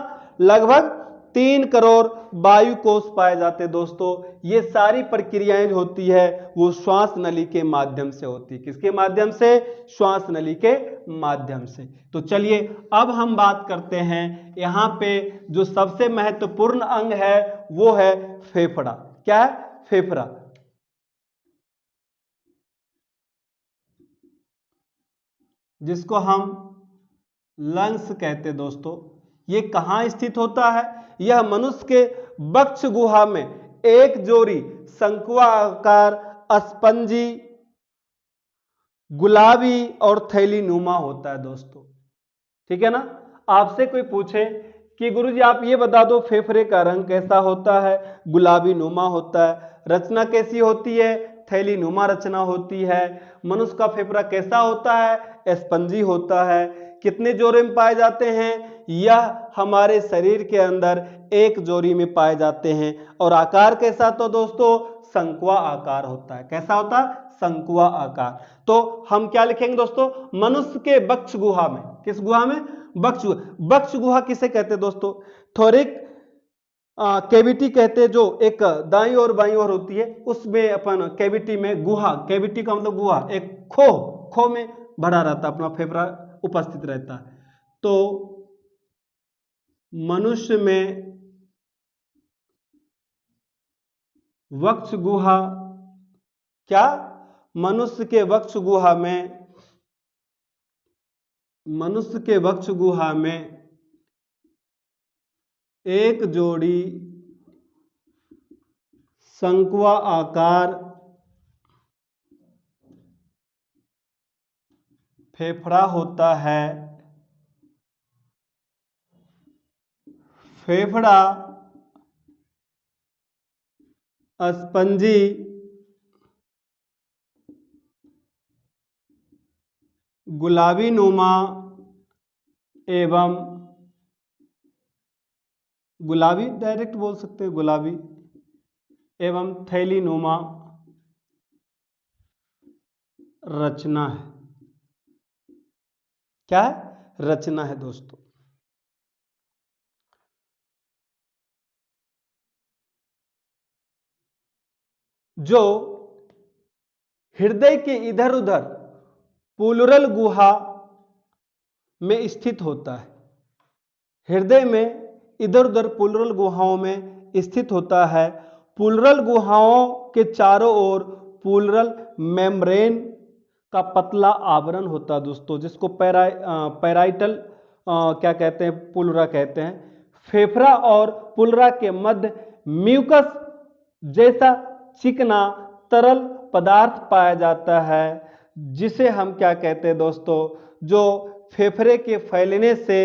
लगभग 3 करोड़ वायु कोष पाए जाते हैं दोस्तों। ये सारी प्रक्रियाएं जो होती है वो श्वास नली के माध्यम से होती है। किसके माध्यम से? श्वास नली के माध्यम से। तो चलिए अब हम बात करते हैं, यहां पे जो सबसे महत्वपूर्ण अंग है वो है फेफड़ा। क्या है? फेफड़ा। जिसको हम लंग्स कहते हैं दोस्तों। ये कहां स्थित होता है? यह मनुष्य के वक्ष गुहा में एक जोड़ी शंक्वाकार, स्पंजी, गुलाबी और थैली नुमा होता है दोस्तों। ठीक है ना? आपसे कोई पूछे कि गुरुजी आप ये बता दो फेफड़े का रंग कैसा होता है? गुलाबी नुमा होता है। रचना कैसी होती है? थैली नुमा रचना होती है। मनुष्य का फेफड़ा कैसा होता है? स्पंजी होता है। कितने जोड़े में पाए जाते हैं? यह हमारे शरीर के अंदर एक जोड़ी में पाए जाते हैं। और आकार कैसा? तो दोस्तों शंक्वा आकार होता है। कैसा होता है? शंक्वा आकार। तो हम क्या लिखेंगे दोस्तों? मनुष्य के वक्ष गुहा में। किस गुहा में? वक्ष गुहा। वक्ष गुहा किसे कहते हैं दोस्तों? थोरिक कैविटी कहते हैं, जो एक दाईं और बाईं ओर होती है, उसमें अपन कैविटी में गुहा, कैविटी का मतलब गुहा, एक खो में भरा रहता, अपना फेफड़ा उपस्थित रहता है। तो मनुष्य में वक्ष गुहा, क्या? मनुष्य के वक्ष गुहा में, मनुष्य के वक्ष गुहा में एक जोड़ी शंक्वा आकार फेफड़ा होता है। फेफड़ा स्पंजी, गुलाबी नुमा एवं, गुलाबी डायरेक्ट बोल सकते हैं, गुलाबी एवं थैली नुमा रचना है। क्या है? रचना है दोस्तों। जो हृदय के इधर उधर प्लूरल गुहा में स्थित होता है। हृदय में इधर उधर प्लूरल गुहाओं में स्थित होता है। प्लूरल गुहाओं के चारों ओर प्लूरल मेम्ब्रेन का पतला आवरण होता है दोस्तों, जिसको पैराइटल क्या कहते हैं? प्लूरा कहते हैं। फेफड़ा और प्लूरा के मध्य म्यूकस जैसा चिकना तरल पदार्थ पाया जाता है, जिसे हम क्या कहते हैं दोस्तों? जो फेफड़े के फैलने से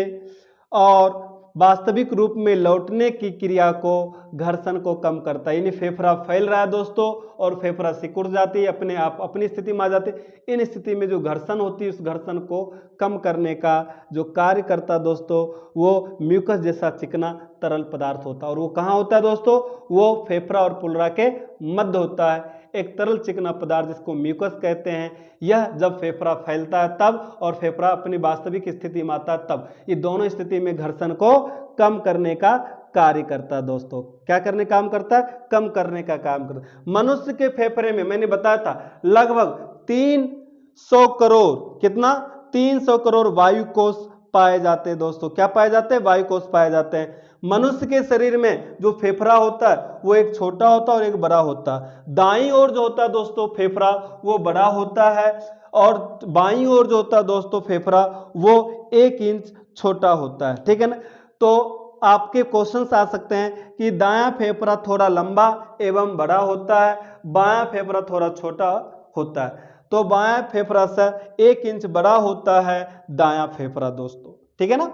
और वास्तविक रूप में लौटने की क्रिया को, घर्षण को कम करता है। यानी फेफड़ा फैल रहा है दोस्तों और फेफड़ा सिकुड़ जाती है, अपने आप अपनी स्थिति में आ जाती है। इन स्थिति में जो घर्षण होती है, उस घर्षण को कम करने का जो कार्य करता है दोस्तों, वो म्यूकस जैसा चिकना तरल पदार्थ होता है। और वो कहाँ होता है दोस्तों? वो फेफड़ा और प्लूरा के मध्य होता है, एक तरल चिकना पदार्थ जिसको म्यूकस कहते हैं। यह जब फेफड़ा फैलता है तब, और फेफड़ा अपनी वास्तविक स्थिति में आता है तब, ये दोनों स्थिति में घर्षण को कम करने का कार्य करता है दोस्तों। क्या करने का काम करता है? कम करने का काम करता है। मनुष्य के फेफड़े में मैंने बताया था लगभग 300 करोड़, कितना? 300 करोड़ वायु कोष पाए जाते हैं दोस्तों। क्या पाए जाते हैं? वायु कोष पाए जाते हैं। मनुष्य के शरीर में जो फेफड़ा होता है वो एक छोटा होता है और एक बड़ा होता है। दाईं ओर जो होता है दोस्तों फेफड़ा, वो बड़ा होता है, और बाईं ओर जो होता है दोस्तों फेफड़ा, वो 1 इंच छोटा होता है। ठीक है ना? तो आपके क्वेश्चंस आ सकते हैं कि दायां फेफड़ा थोड़ा लंबा एवं बड़ा होता है, बायां फेफड़ा थोड़ा छोटा होता है। तो बायां फेफड़ा से 1 इंच बड़ा होता है दायां फेफड़ा दोस्तों। ठीक है ना?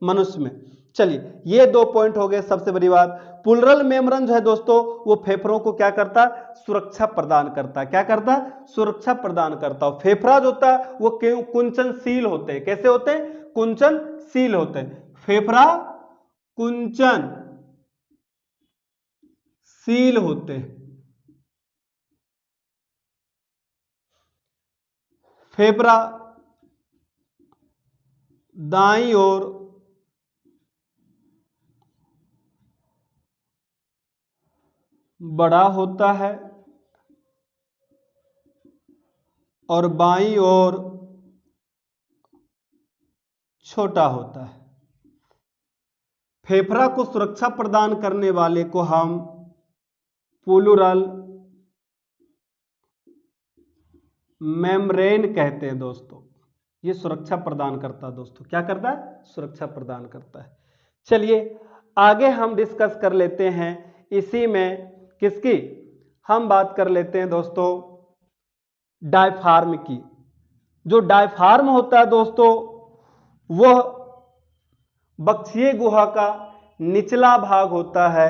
मनुष्य में। चलिए ये 2 पॉइंट हो गए। सबसे बड़ी बात, प्लूरल मेम्ब्रेन जो है दोस्तों, वो फेफड़ों को क्या करता है? सुरक्षा प्रदान करता है। क्या करता है? सुरक्षा प्रदान करता है। फेफड़ा जो होता है वो क्यों कुंचनशील होते हैं? कैसे होते हैं? कुंचनशील होते हैं। फेफड़ा कुंचनशील होते हैं। फेफड़ा दाईं ओर बड़ा होता है और बाईं ओर छोटा होता है। फेफड़ा को सुरक्षा प्रदान करने वाले को हम प्लूरल मेम्ब्रेन कहते हैं दोस्तों। ये सुरक्षा प्रदान करता है दोस्तों। क्या करता है? सुरक्षा प्रदान करता है। चलिए आगे हम डिस्कस कर लेते हैं इसी में किसकी, हम बात कर लेते हैं दोस्तों डायफ्राम की। जो डायफ्राम होता है दोस्तों वह बक्षीय गुहा का निचला भाग होता है।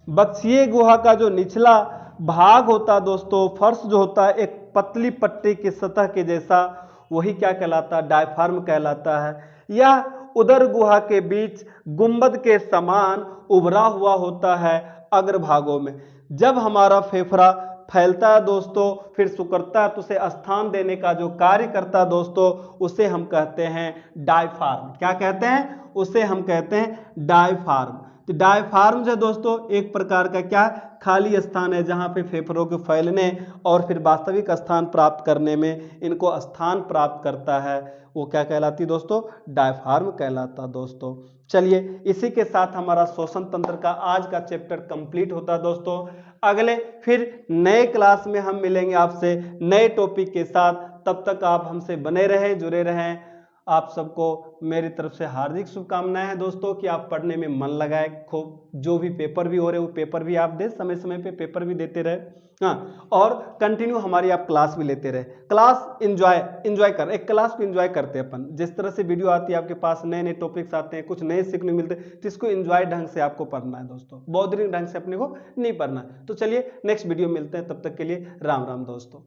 बक्षीय गुहा का जो निचला भाग होता है दोस्तों, फर्श जो होता है एक पतली पट्टी की सतह के जैसा, वही क्या कहलाता है? डायफ्राम कहलाता है। यह उदर गुहा के बीच गुंबद के समान उभरा हुआ होता है अग्रभागों में। जब हमारा फेफड़ा फैलता है दोस्तों, फिर सिकुड़ता है, तो उसे स्थान देने का जो कार्य करता है दोस्तों, उसे हम कहते हैं डायफ्राम। क्या कहते हैं? उसे हम कहते हैं डायफ्राम। तो डायफ्राम जो दोस्तों एक प्रकार का क्या खाली स्थान है, जहां पे फेफड़ों के फैलने और फिर वास्तविक स्थान प्राप्त करने में इनको स्थान प्राप्त करता है, वो क्या कहलाती दोस्तों? डायफ्राम कहलाता दोस्तों। चलिए इसी के साथ हमारा श्वसन तंत्र का आज का चैप्टर कंप्लीट होता है दोस्तों। अगले फिर नए क्लास में हम मिलेंगे आपसे नए टॉपिक के साथ। तब तक आप हमसे बने रहें, जुड़े रहें। आप सबको मेरी तरफ से हार्दिक शुभकामनाएं हैं दोस्तों कि आप पढ़ने में मन लगाए खूब। जो भी पेपर भी हो रहे वो पेपर भी आप दे, समय समय पे पेपर भी देते रहे। हाँ, और कंटिन्यू हमारी आप क्लास भी लेते रहे। क्लास एंजॉय कर, एक क्लास को एंजॉय करते हैं अपन। जिस तरह से वीडियो आती है आपके पास, नए नए टॉपिक्स आते हैं, कुछ नए सीखने मिलते हैं, तो इसको एंजॉय ढंग से आपको पढ़ना है दोस्तों। बौद्धिक ढंग से अपने को नहीं पढ़ना है। तो चलिए नेक्स्ट वीडियो मिलते हैं, तब तक के लिए राम राम दोस्तों।